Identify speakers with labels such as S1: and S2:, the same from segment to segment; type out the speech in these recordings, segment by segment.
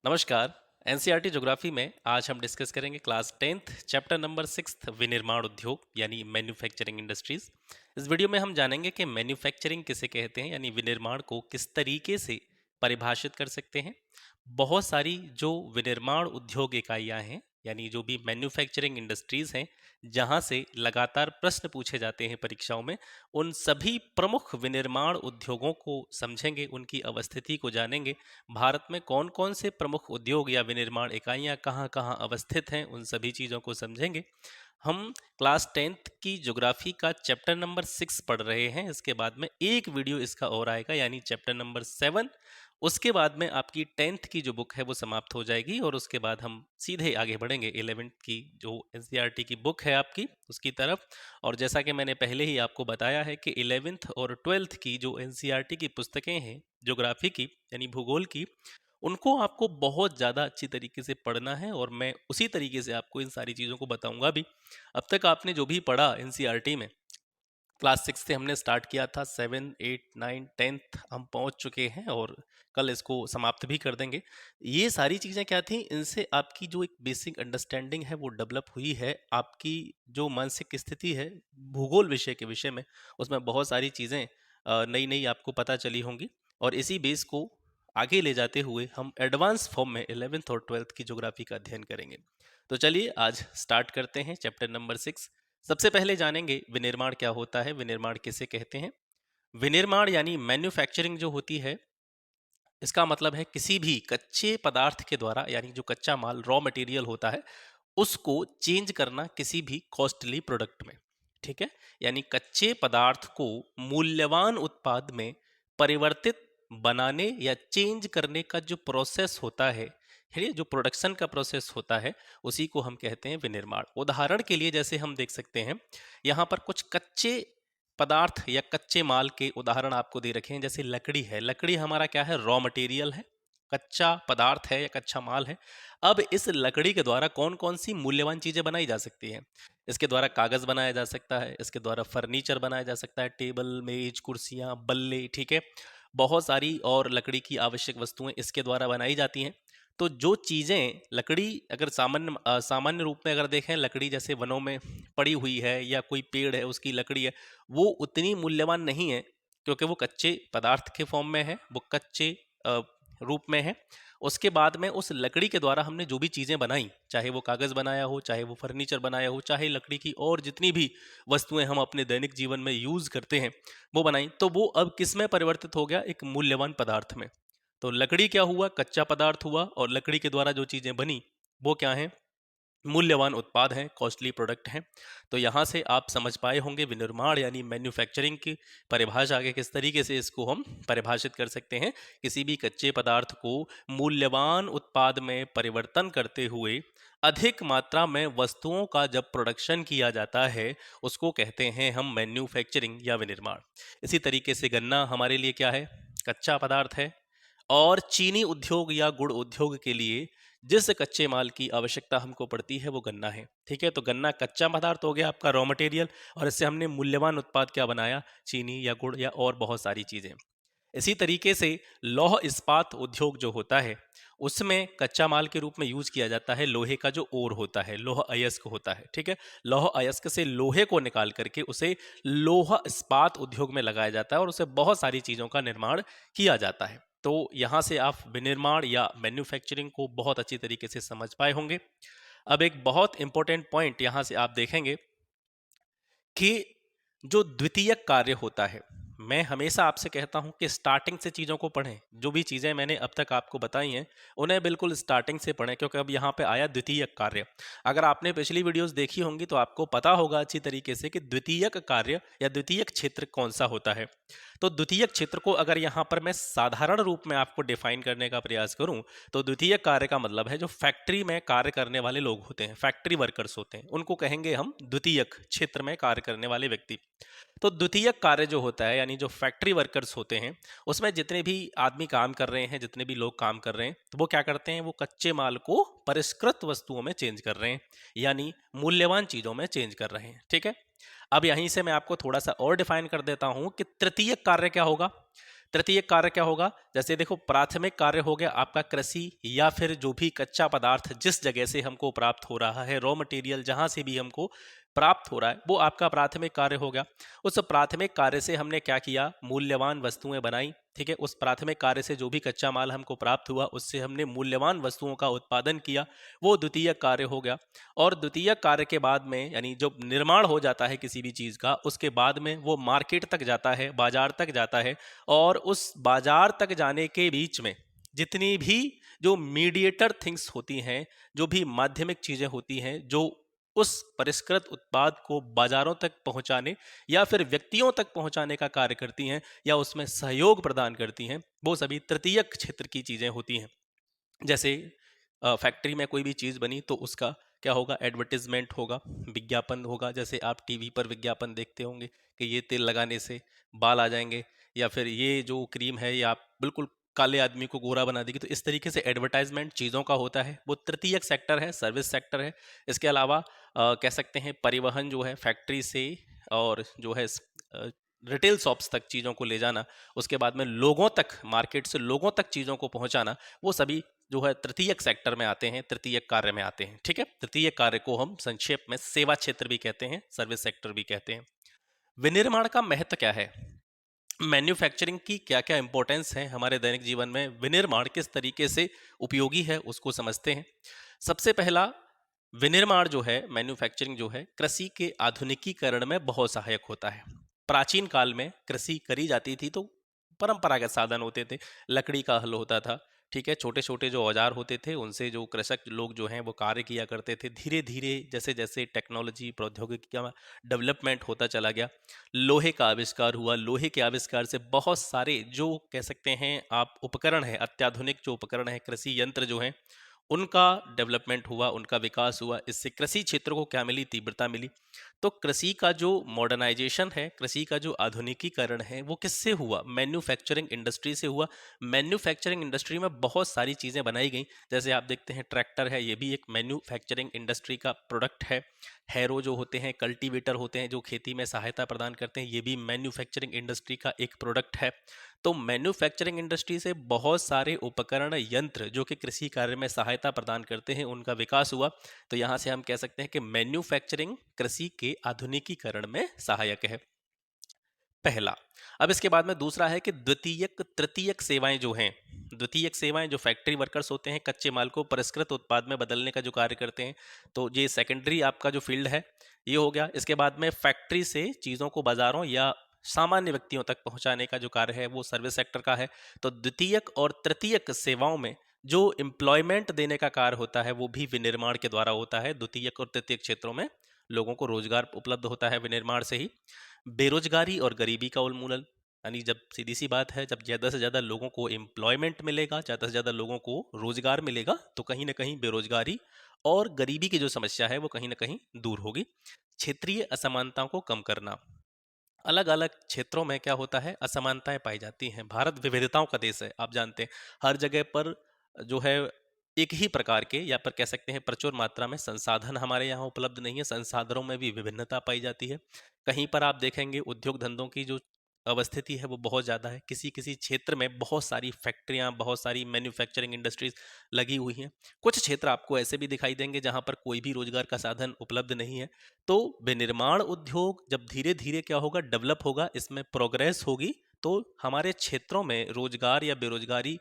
S1: नमस्कार। NCERT geography में आज हम डिस्कस करेंगे क्लास 10th चैप्टर नंबर 6 विनिर्माण उद्योग यानी मैन्युफैक्चरिंग इंडस्ट्रीज। इस वीडियो में हम जानेंगे कि मैन्युफैक्चरिंग किसे कहते हैं यानी विनिर्माण को किस तरीके से परिभाषित कर सकते हैं। बहुत सारी जो विनिर्माण उद्योग इकाइयां हैं यानी जो भी मैन्युफैक्चरिंग इंडस्ट्रीज हैं जहां से लगातार प्रश्न पूछे जाते हैं परीक्षाओं में, उन सभी प्रमुख विनिर्माण उद्योगों को समझेंगे, उनकी अवस्थिति को जानेंगे। भारत में कौन कौन से प्रमुख उद्योग या विनिर्माण इकाइयां कहाँ कहाँ अवस्थित हैं, उन सभी चीज़ों को समझेंगे। हम क्लास 10th की ज्योग्राफी का चैप्टर नंबर 6 पढ़ रहे हैं। इसके बाद में एक वीडियो इसका और आएगा यानी चैप्टर नंबर 7। उसके बाद में आपकी 10th की जो बुक है वो समाप्त हो जाएगी और उसके बाद हम सीधे आगे बढ़ेंगे 11th की जो एनसीईआरटी की बुक है आपकी उसकी तरफ। और जैसा कि मैंने पहले ही आपको बताया है कि 11th और 12th की जो एनसीईआरटी की पुस्तकें हैं ज्योग्राफी की यानी भूगोल की, उनको आपको बहुत ज़्यादा अच्छी तरीके से पढ़ना है और मैं उसी तरीके से आपको इन सारी चीज़ों को बताऊंगा भी। अब तक आपने जो भी पढ़ा एनसीईआरटी में, क्लास 6 से हमने स्टार्ट किया था, 7 8 9 10th हम पहुंच चुके हैं और कल इसको समाप्त भी कर देंगे। ये सारी चीज़ें क्या थी, इनसे आपकी जो एक बेसिक अंडरस्टैंडिंग है वो डेवलप हुई है। आपकी जो मानसिक स्थिति है भूगोल विषय के विषय में, उसमें बहुत सारी चीज़ें नई नई आपको पता चली होंगी और इसी बेस को आगे ले जाते हुए हम एडवांस फॉर्म में 11th और 12th की ज्योग्राफी का अध्ययन करेंगे। तो चलिए आज स्टार्ट करते हैं चैप्टर नंबर 6। सबसे पहले जानेंगे विनिर्माण क्या होता है, विनिर्माण किसे कहते हैं। विनिर्माण यानी मैन्युफैक्चरिंग जो होती है, इसका मतलब है किसी भी कच्चे पदार्थ के द्वारा यानी जो कच्चा माल रॉ मटेरियल होता है उसको चेंज करना किसी भी कॉस्टली प्रोडक्ट में। ठीक है, यानी कच्चे पदार्थ को मूल्यवान उत्पाद में परिवर्तित बनाने या चेंज करने का जो प्रोसेस होता है, ये जो प्रोडक्शन का प्रोसेस होता है, उसी को हम कहते हैं विनिर्माण। उदाहरण के लिए जैसे हम देख सकते हैं यहाँ पर कुछ कच्चे पदार्थ या कच्चे माल के उदाहरण आपको दे रखे हैं। जैसे लकड़ी है, लकड़ी हमारा क्या है, रॉ मटेरियल है, कच्चा पदार्थ है या कच्चा माल है। अब इस लकड़ी के द्वारा कौन कौन सी मूल्यवान चीजें बनाई जा सकती हैं। इसके द्वारा कागज बनाया जा सकता है, इसके द्वारा फर्नीचर बनाया जा सकता है, टेबल मेज कुर्सियां बल्ले, ठीक है, बहुत सारी और लकड़ी की आवश्यक वस्तुएं इसके द्वारा बनाई जाती हैं। तो जो चीजें लकड़ी अगर सामान्य रूप में अगर देखें, लकड़ी जैसे वनों में पड़ी हुई है या कोई पेड़ है उसकी लकड़ी है, वो उतनी मूल्यवान नहीं है क्योंकि वो कच्चे पदार्थ के फॉर्म में है, वो कच्चे रूप में है। उसके बाद में उस लकड़ी के द्वारा हमने जो भी चीज़ें बनाई, चाहे वो कागज़ बनाया हो, चाहे वो फर्नीचर बनाया हो, चाहे लकड़ी की और जितनी भी वस्तुएं हम अपने दैनिक जीवन में यूज़ करते हैं वो बनाई, तो वो अब किस में परिवर्तित हो गया, एक मूल्यवान पदार्थ में। तो लकड़ी क्या हुआ, कच्चा पदार्थ हुआ और लकड़ी के द्वारा जो चीज़ें बनी वो क्या है, मूल्यवान उत्पाद हैं, कॉस्टली प्रोडक्ट हैं। तो यहाँ से आप समझ पाए होंगे विनिर्माण यानी मैन्युफैक्चरिंग की परिभाषा आगे किस तरीके से इसको हम परिभाषित कर सकते हैं। किसी भी कच्चे पदार्थ को मूल्यवान उत्पाद में परिवर्तन करते हुए अधिक मात्रा में वस्तुओं का जब प्रोडक्शन किया जाता है उसको कहते हैं हम मैन्युफैक्चरिंग या विनिर्माण। इसी तरीके से गन्ना हमारे लिए क्या है, कच्चा पदार्थ है। और चीनी उद्योग या गुड़ उद्योग के लिए जिस कच्चे माल की आवश्यकता हमको पड़ती है वो गन्ना है। ठीक है, तो गन्ना कच्चा पदार्थ हो गया आपका, रॉ मटेरियल, और इससे हमने मूल्यवान उत्पाद क्या बनाया, चीनी या गुड़ या और बहुत सारी चीजें। इसी तरीके से लौह इस्पात उद्योग जो होता है उसमें कच्चा माल के रूप में यूज किया जाता है लोहे का जो ओर होता है, लोह अयस्क होता है। ठीक है, लौह अयस्क से लोहे को निकाल करके उसे लोह इस्पात उद्योग में लगाया जाता है और उसे बहुत सारी चीजों का निर्माण किया जाता है। तो यहाँ से आप विनिर्माण या मैन्युफैक्चरिंग को बहुत अच्छी तरीके से समझ पाए होंगे। अब एक बहुत इंपॉर्टेंट पॉइंट यहाँ से आप देखेंगे कि जो द्वितीयक कार्य होता है, मैं हमेशा आपसे कहता हूं कि स्टार्टिंग से चीज़ों को पढ़ें। जो भी चीज़ें मैंने अब तक आपको बताई हैं उन्हें बिल्कुल स्टार्टिंग से पढ़ें, क्योंकि अब यहाँ पे आया द्वितीयक कार्य। अगर आपने पिछली वीडियोस देखी होंगी तो आपको पता होगा अच्छी तरीके से कि द्वितीयक कार्य या द्वितीयक क्षेत्र कौन सा होता है। तो द्वितीयक क्षेत्र को अगर यहाँ पर मैं साधारण रूप में आपको डिफाइन करने का प्रयास करूं तो द्वितीयक कार्य का मतलब है जो फैक्ट्री में कार्य करने वाले लोग होते हैं, फैक्ट्री वर्कर्स होते हैं, उनको कहेंगे हम द्वितीयक क्षेत्र में कार्य करने वाले व्यक्ति। तो द्वितीयक कार्य जो होता है यानी जो फैक्ट्री वर्कर्स होते हैं उसमें जितने भी आदमी काम कर रहे हैं, जितने भी लोग काम कर रहे हैं, तो वो क्या करते हैं, वो कच्चे माल को परिष्कृत वस्तुओं में चेंज कर रहे हैं यानी मूल्यवान चीजों में चेंज कर रहे हैं। ठीक है, अब यहीं से मैं आपको थोड़ा सा और डिफाइन कर देता हूं कि तृतीयक कार्य क्या होगा। तृतीयक कार्य क्या होगा? जैसे देखो, प्राथमिक कार्य हो गया आपका कृषि या फिर जो भी कच्चा पदार्थ जिस जगह से हमको प्राप्त हो रहा है, रॉ मटेरियल जहां से भी हमको प्राप्त हो रहा है, वो आपका प्राथमिक कार्य हो गया। उस प्राथमिक कार्य से हमने क्या किया? मूल्यवान वस्तुएं बनाई। ठीक है, उस प्राथमिक कार्य से जो भी कच्चा माल हमको प्राप्त हुआ उससे हमने मूल्यवान वस्तुओं का उत्पादन किया, वो द्वितीय कार्य हो गया। और द्वितीय कार्य के बाद में, यानी जब निर्माण हो जाता है किसी भी चीज का, उसके बाद में वो मार्केट तक जाता है, बाजार तक जाता है। और उस बाजार तक जाने के बीच में जितनी भी जो मीडिएटर थिंग्स होती हैं, जो भी माध्यमिक चीजें होती हैं, जो उस परिष्कृत उत्पाद को बाजारों तक पहुंचाने या फिर व्यक्तियों तक पहुंचाने का कार्य करती हैं या उसमें सहयोग प्रदान करती हैं, वो सभी तृतीयक क्षेत्र की चीजें होती हैं। जैसे फैक्ट्री में कोई भी चीज़ बनी तो उसका क्या होगा? एडवर्टीजमेंट होगा, विज्ञापन होगा। जैसे आप टीवी पर विज्ञापन देखते होंगे कि ये तेल लगाने से बाल आ जाएंगे, या फिर ये जो क्रीम है ये आप बिल्कुल काले आदमी को गोरा बना देगी। तो इस तरीके से एडवर्टाइजमेंट चीज़ों का होता है, वो तृतीयक सेक्टर है, सर्विस सेक्टर है। इसके अलावा कह सकते हैं परिवहन जो है फैक्ट्री से और जो है रिटेल शॉप्स तक चीज़ों को ले जाना, उसके बाद में लोगों तक, मार्केट से लोगों तक चीज़ों को पहुंचाना, वो सभी जो है तृतीयक सेक्टर में आते हैं, तृतीयक कार्य में आते हैं। ठीक है, तृतीयक कार्य को हम संक्षेप में सेवा क्षेत्र भी कहते हैं, सर्विस सेक्टर भी कहते हैं। विनिर्माण का महत्व क्या है? मैन्युफैक्चरिंग की क्या क्या इंपॉर्टेंस है हमारे दैनिक जीवन में, विनिर्माण किस तरीके से उपयोगी है, उसको समझते हैं। सबसे पहला, विनिर्माण जो है, मैन्युफैक्चरिंग जो है, कृषि के आधुनिकीकरण में बहुत सहायक होता है। प्राचीन काल में कृषि करी जाती थी तो परंपरागत साधन होते थे, लकड़ी का हल होता था। ठीक है, छोटे छोटे जो औजार होते थे उनसे जो कृषक लोग जो हैं वो कार्य किया करते थे। धीरे धीरे जैसे जैसे टेक्नोलॉजी, प्रौद्योगिकी का डेवलपमेंट होता चला गया, लोहे का आविष्कार हुआ। लोहे के आविष्कार से बहुत सारे जो कह सकते हैं आप उपकरण है, अत्याधुनिक जो उपकरण है, कृषि यंत्र जो हैं, उनका डेवलपमेंट हुआ, उनका विकास हुआ। इससे कृषि क्षेत्र को क्या मिली? तीव्रता मिली। तो कृषि का जो मॉडर्नाइजेशन है, कृषि का जो आधुनिकीकरण है, वो किससे हुआ? मैन्युफैक्चरिंग इंडस्ट्री से हुआ। मैन्युफैक्चरिंग इंडस्ट्री में बहुत सारी चीज़ें बनाई गई। जैसे आप देखते हैं ट्रैक्टर है, ये भी एक मैन्युफैक्चरिंग इंडस्ट्री का प्रोडक्ट है। हैरो जो होते हैं, कल्टीवेटर होते हैं जो खेती में सहायता प्रदान करते हैं, ये भी मैन्युफैक्चरिंग इंडस्ट्री का एक प्रोडक्ट है। तो मैन्युफैक्चरिंग इंडस्ट्री से बहुत सारे उपकरण, यंत्र जो कि कृषि कार्य में सहायता प्रदान करते हैं, उनका विकास हुआ। तो यहाँ से हम कह सकते हैं कि मैन्युफैक्चरिंग कृषि के आधुनिकीकरण में सहायक है, पहला। अब इसके बाद में दूसरा है कि द्वितीयक तृतीयक सेवाएं जो हैं, द्वितीयक सेवाएं जो फैक्ट्री वर्कर्स होते हैं, कच्चे माल को परिष्कृत उत्पाद में बदलने का जो कार्य करते हैं, तो ये सेकेंडरी आपका जो फील्ड है ये हो गया। इसके बाद में फैक्ट्री से चीज़ों को बाजारों या सामान्य व्यक्तियों तक पहुंचाने का जो कार्य है वो सर्विस सेक्टर का है। तो द्वितीयक और तृतीयक सेवाओं में जो एम्प्लॉयमेंट देने का कार्य होता है वो भी विनिर्माण के द्वारा होता है। द्वितीयक और तृतीयक क्षेत्रों में लोगों को रोजगार उपलब्ध होता है विनिर्माण से ही। बेरोजगारी और गरीबी का उन्मूलन, यानी जब सीधी सी बात है, जब ज़्यादा से ज़्यादा लोगों को एम्प्लॉयमेंट मिलेगा, ज़्यादा से ज़्यादा लोगों को रोजगार मिलेगा, तो कहीं ना कहीं बेरोजगारी और गरीबी की जो समस्या है वो कहीं ना कहीं दूर होगी। क्षेत्रीय असमानताओं को कम करना, अलग अलग क्षेत्रों में क्या होता है, असमानताएं पाई जाती हैं। भारत विविधताओं का देश है, आप जानते हैं। हर जगह पर जो है एक ही प्रकार के, या पर कह सकते हैं प्रचुर मात्रा में संसाधन हमारे यहाँ उपलब्ध नहीं है, संसाधनों में भी विभिन्नता पाई जाती है। कहीं पर आप देखेंगे उद्योग धंधों की जो अवस्थिति है वो बहुत ज़्यादा है, किसी किसी क्षेत्र में बहुत सारी फैक्ट्रियाँ, बहुत सारी मैन्युफैक्चरिंग इंडस्ट्रीज लगी हुई हैं। कुछ क्षेत्र आपको ऐसे भी दिखाई देंगे जहाँ पर कोई भी रोजगार का साधन उपलब्ध नहीं है। तो विनिर्माण उद्योग जब धीरे धीरे क्या होगा, डेवलप होगा, इसमें प्रोग्रेस होगी, तो हमारे क्षेत्रों में रोजगार या बेरोजगारी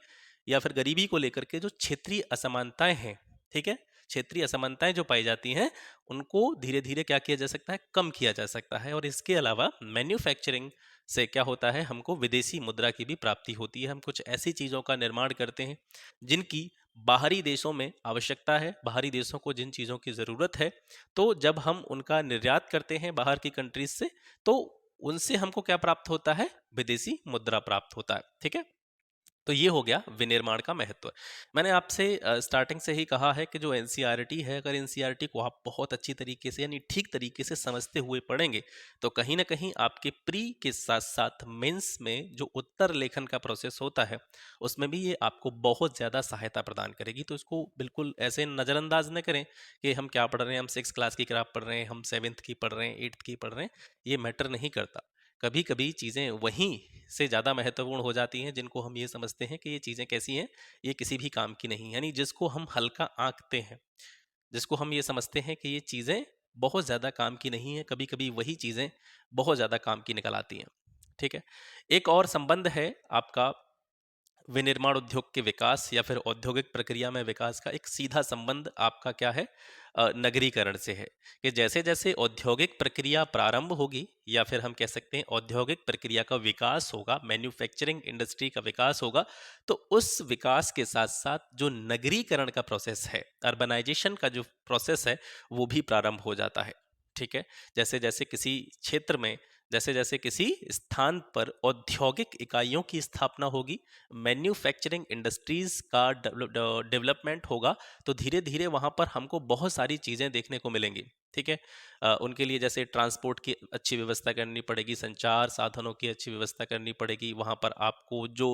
S1: या फिर गरीबी को लेकर के जो क्षेत्रीय असमानताएं हैं, ठीक है, क्षेत्रीय असमानताएं जो पाई जाती हैं, उनको धीरे धीरे क्या किया जा सकता है, कम किया जा सकता है। और इसके अलावा मैन्युफैक्चरिंग से क्या होता है, हमको विदेशी मुद्रा की भी प्राप्ति होती है। हम कुछ ऐसी चीज़ों का निर्माण करते हैं जिनकी बाहरी देशों में आवश्यकता है, बाहरी देशों को जिन चीज़ों की ज़रूरत है, तो जब हम उनका निर्यात करते हैं बाहर की कंट्रीज से, तो उनसे हमको क्या प्राप्त होता है, विदेशी मुद्रा प्राप्त होता है। ठीक है, तो ये हो गया विनिर्माण का महत्व। मैंने आपसे स्टार्टिंग से ही कहा है कि जो एनसीईआरटी है, अगर एनसीईआरटी को आप बहुत अच्छी तरीके से यानी ठीक तरीके से समझते हुए पढ़ेंगे तो कहीं ना कहीं आपके प्री के साथ साथ मेंस में जो उत्तर लेखन का प्रोसेस होता है उसमें भी ये आपको बहुत ज़्यादा सहायता प्रदान करेगी। तो इसको बिल्कुल ऐसे नज़रअंदाज न करें कि हम क्या पढ़ रहे हैं, हम 6 क्लास की किताब पढ़ रहे हैं, हम 7th की पढ़ रहे हैं, 8th की पढ़ रहे हैं, ये मैटर नहीं करता। कभी कभी चीज़ें वहीं से ज़्यादा महत्वपूर्ण हो जाती हैं जिनको हम ये समझते हैं कि ये चीज़ें कैसी हैं, ये किसी भी काम की नहीं, यानी जिसको हम हल्का आंकते हैं, जिसको हम ये समझते हैं कि ये चीज़ें बहुत ज़्यादा काम की नहीं है, कभी कभी वही चीज़ें बहुत ज़्यादा काम की निकल आती हैं। ठीक है। एक और संबंध है आपका विनिर्माण उद्योग के विकास या फिर औद्योगिक प्रक्रिया में विकास का, एक सीधा संबंध आपका क्या है, नगरीकरण से है। कि जैसे जैसे औद्योगिक प्रक्रिया प्रारंभ होगी या फिर हम कह सकते हैं औद्योगिक प्रक्रिया का विकास होगा, मैन्युफैक्चरिंग इंडस्ट्री का विकास होगा, तो उस विकास के साथ साथ जो नगरीकरण का प्रोसेस है, अर्बनाइजेशन का जो प्रोसेस है, वो भी प्रारंभ हो जाता है। ठीक है। जैसे जैसे किसी क्षेत्र में, जैसे जैसे किसी स्थान पर औद्योगिक इकाइयों की स्थापना होगी, मैन्युफैक्चरिंग इंडस्ट्रीज का डेवलपमेंट होगा, तो धीरे धीरे वहाँ पर हमको बहुत सारी चीज़ें देखने को मिलेंगी। ठीक है। उनके लिए जैसे ट्रांसपोर्ट की अच्छी व्यवस्था करनी पड़ेगी, संचार साधनों की अच्छी व्यवस्था करनी पड़ेगी, वहाँ पर आपको जो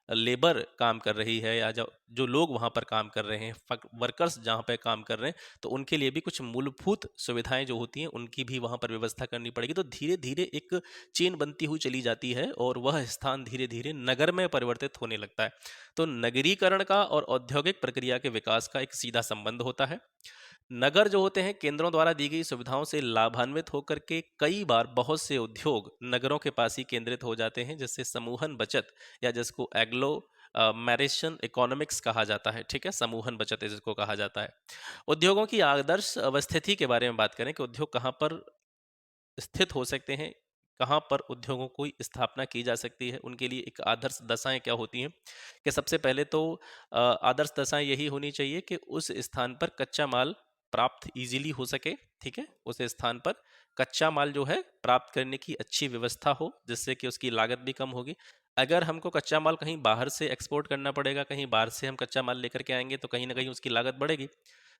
S1: लेबर काम कर रही है या जो जो लोग वहाँ पर काम कर रहे हैं, वर्कर्स जहाँ पे काम कर रहे हैं, तो उनके लिए भी कुछ मूलभूत सुविधाएं जो होती हैं उनकी भी वहाँ पर व्यवस्था करनी पड़ेगी। तो धीरे धीरे एक चेन बनती हुई चली जाती है और वह स्थान धीरे धीरे नगर में परिवर्तित होने लगता है। तो नगरीकरण का और औद्योगिक प्रक्रिया के विकास का एक सीधा संबंध होता है। नगर जो होते हैं केंद्रों द्वारा दी गई सुविधाओं से लाभान्वित होकर के कई बार बहुत से उद्योग नगरों के पास ही केंद्रित हो जाते हैं, जिससे समूहन बचत या जिसको एग्लो मैरिशन इकोनॉमिक्स कहा जाता है। ठीक है। समूहन बचत है जिसको कहा जाता है। उद्योगों की आदर्श अवस्थिति के बारे में बात करें कि उद्योग कहाँ पर स्थित हो सकते हैं, कहाँ पर उद्योगों की स्थापना की जा सकती है, उनके लिए एक आदर्श दशाएं क्या होती हैं। कि सबसे पहले तो आदर्श दशाएं यही होनी चाहिए कि उस स्थान पर कच्चा माल प्राप्त इजीली हो सके। ठीक है। उस स्थान पर कच्चा माल जो है प्राप्त करने की अच्छी व्यवस्था हो, जिससे कि उसकी लागत भी कम होगी। अगर हमको कच्चा माल कहीं बाहर से एक्सपोर्ट करना पड़ेगा, कहीं बाहर से हम कच्चा माल लेकर के आएंगे, तो कहीं ना कहीं उसकी लागत बढ़ेगी।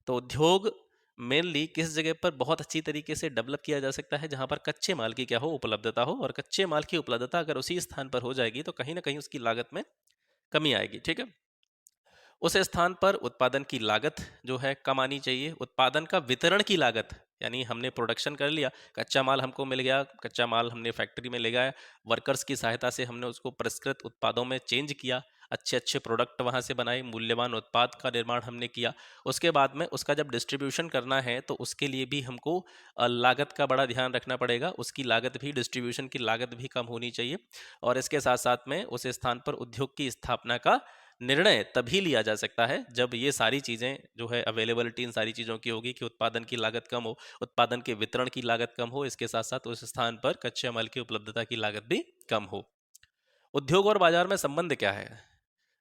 S1: तो उद्योग मेनली किस जगह पर बहुत अच्छी तरीके से डेवलप किया जा सकता है, जहां पर कच्चे माल की क्या हो, उपलब्धता हो, और कच्चे माल की उपलब्धता अगर उसी स्थान पर हो जाएगी तो कहीं ना कहीं उसकी लागत में कमी आएगी। ठीक है। उस स्थान पर उत्पादन की लागत जो है कम आनी चाहिए। उत्पादन का वितरण की लागत, यानी हमने प्रोडक्शन कर लिया, कच्चा माल हमको मिल गया, कच्चा माल हमने फैक्ट्री में ले गया, वर्कर्स की सहायता से हमने उसको परिष्कृत उत्पादों में चेंज किया, अच्छे अच्छे प्रोडक्ट वहाँ से बनाए, मूल्यवान उत्पाद का निर्माण हमने किया। उसके बाद में उसका जब डिस्ट्रीब्यूशन करना है तो उसके लिए भी हमको लागत का बड़ा ध्यान रखना पड़ेगा, उसकी लागत भी, डिस्ट्रीब्यूशन की लागत भी कम होनी चाहिए। और इसके साथ साथ में उस स्थान पर उद्योग की स्थापना का निर्णय तभी लिया जा सकता है जब ये सारी चीज़ें जो है अवेलेबिलिटी इन सारी चीज़ों की होगी, कि उत्पादन की लागत कम हो, उत्पादन के वितरण की लागत कम हो, इसके साथ साथ उस स्थान पर कच्चे माल की उपलब्धता की लागत भी कम हो। उद्योग और बाजार में संबंध क्या है?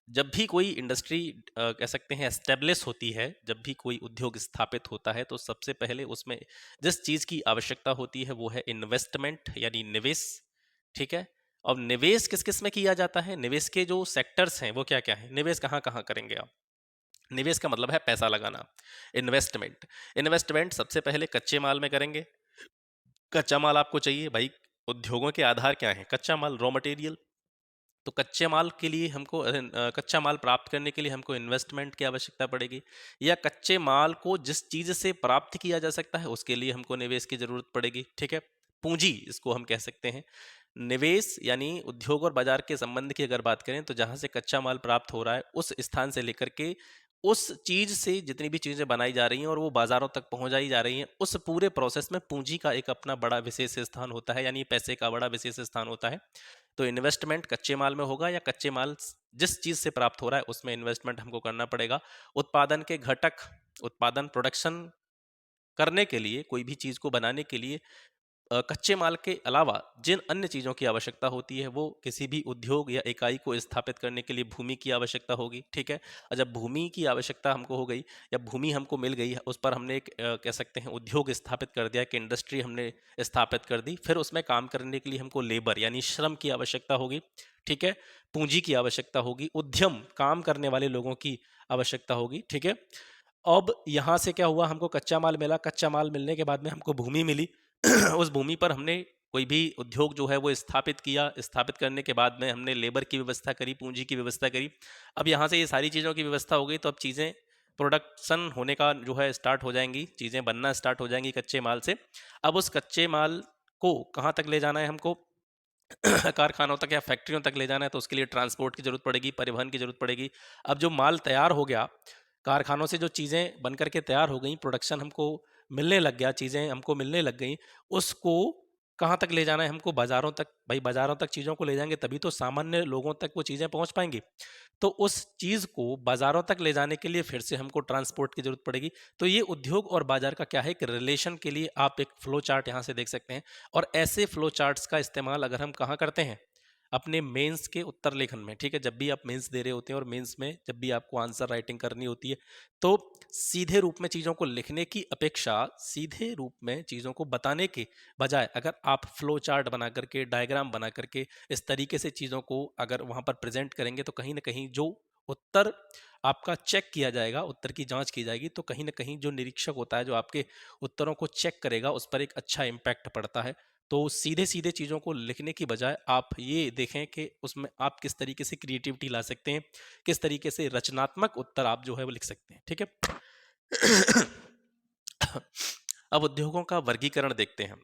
S1: जब भी कोई इंडस्ट्री कह सकते हैं एस्टेब्लिश होती है, जब भी कोई उद्योग स्थापित होता है, तो सबसे पहले उसमें जिस चीज़ की आवश्यकता होती है वो है इन्वेस्टमेंट, यानी निवेश। ठीक है। और निवेश किस किस में किया जाता है, निवेश के जो सेक्टर्स हैं वो क्या क्या है, निवेश कहाँ कहाँ करेंगे आप? निवेश का मतलब है पैसा लगाना। इन्वेस्टमेंट, इन्वेस्टमेंट सबसे पहले कच्चे माल में करेंगे। कच्चा माल आपको चाहिए भाई, उद्योगों के आधार क्या है, कच्चा माल, रॉ मटेरियल। तो कच्चे माल के लिए हमको कच्चा माल प्राप्त करने के लिए हमको इन्वेस्टमेंट की आवश्यकता पड़ेगी, या कच्चे माल को जिस चीज़ से प्राप्त किया जा सकता है उसके लिए हमको निवेश की जरूरत पड़ेगी। ठीक है। पूंजी इसको हम कह सकते हैं। निवेश यानी उद्योग और बाजार के संबंध की अगर बात करें तो जहां से कच्चा माल प्राप्त हो रहा है उस स्थान से लेकर के उस चीज से जितनी भी चीजें बनाई जा रही हैं और वो बाजारों तक पहुंचाई जा रही हैं, उस पूरे प्रोसेस में पूंजी का एक अपना बड़ा विशेष स्थान होता है, यानी पैसे का बड़ा विशेष स्थान होता है। तो इन्वेस्टमेंट कच्चे माल में होगा, या कच्चे माल जिस चीज से प्राप्त हो रहा है उसमें इन्वेस्टमेंट हमको करना पड़ेगा। उत्पादन के घटक, उत्पादन प्रोडक्शन करने के लिए, कोई भी चीज को बनाने के लिए कच्चे माल के अलावा जिन अन्य चीज़ों की आवश्यकता होती है, वो किसी भी उद्योग या इकाई को स्थापित करने के लिए भूमि की आवश्यकता होगी। ठीक है। और जब भूमि की आवश्यकता हमको हो गई, या भूमि हमको मिल गई, उस पर हमने एक कह सकते हैं उद्योग स्थापित कर दिया, कि इंडस्ट्री हमने स्थापित कर दी, फिर उसमें काम करने के लिए हमको लेबर यानी श्रम की आवश्यकता होगी। ठीक है। पूंजी की आवश्यकता होगी, उद्यम, काम करने वाले लोगों की आवश्यकता होगी। ठीक है। अब यहाँ से क्या हुआ, हमको कच्चा माल मिला, कच्चा माल मिलने के बाद में हमको भूमि मिली। उस भूमि पर हमने कोई भी उद्योग जो है वो स्थापित किया, स्थापित करने के बाद में हमने लेबर की व्यवस्था करी, पूंजी की व्यवस्था करी। अब यहाँ से ये सारी चीज़ों की व्यवस्था हो गई, तो अब चीज़ें प्रोडक्शन होने का जो है स्टार्ट हो जाएंगी, चीज़ें बनना स्टार्ट हो जाएंगी कच्चे माल से। अब उस कच्चे माल को कहाँ तक ले जाना है हमको, कारखानों तक या फैक्ट्रियों तक ले जाना है, तो उसके लिए ट्रांसपोर्ट की जरूरत पड़ेगी, परिवहन की जरूरत पड़ेगी। अब जो माल तैयार हो गया, कारखानों से जो चीज़ें बन करके तैयार हो गई, प्रोडक्शन हमको मिलने लग गया, चीज़ें हमको मिलने लग गई, उसको कहाँ तक ले जाना है हमको, बाजारों तक। भाई बाजारों तक चीज़ों को ले जाएंगे तभी तो सामान्य लोगों तक वो चीज़ें पहुंच पाएंगी। तो उस चीज़ को बाजारों तक ले जाने के लिए फिर से हमको ट्रांसपोर्ट की जरूरत पड़ेगी। तो ये उद्योग और बाजार का क्या है, एक रिलेशन के लिए आप एक फ्लो चार्ट यहाँ से देख सकते हैं। और ऐसे फ्लो चार्ट्स का इस्तेमाल अगर हम कहाँ करते हैं, अपने मेंस के उत्तर लेखन में, ठीक है। जब भी आप मेंस दे रहे होते हैं और मेंस में जब भी आपको आंसर राइटिंग करनी होती है, तो सीधे रूप में चीज़ों को लिखने की अपेक्षा सीधे रूप में चीज़ों को बताने के बजाय अगर आप फ्लो चार्ट बना करके, डायग्राम बना करके इस तरीके से चीज़ों को अगर वहाँ पर प्रेजेंट करेंगे, तो कहीं ना कहीं जो उत्तर आपका चेक किया जाएगा, उत्तर की जांच की जाएगी, तो कहीं ना कहीं जो निरीक्षक होता है, जो आपके उत्तरों को चेक करेगा, उस पर एक अच्छा इम्पैक्ट पड़ता है। तो सीधे सीधे चीज़ों को लिखने की बजाय आप ये देखें कि उसमें आप किस तरीके से क्रिएटिविटी ला सकते हैं, किस तरीके से रचनात्मक उत्तर आप जो है वो लिख सकते हैं, ठीक है। अब उद्योगों का वर्गीकरण देखते हैं।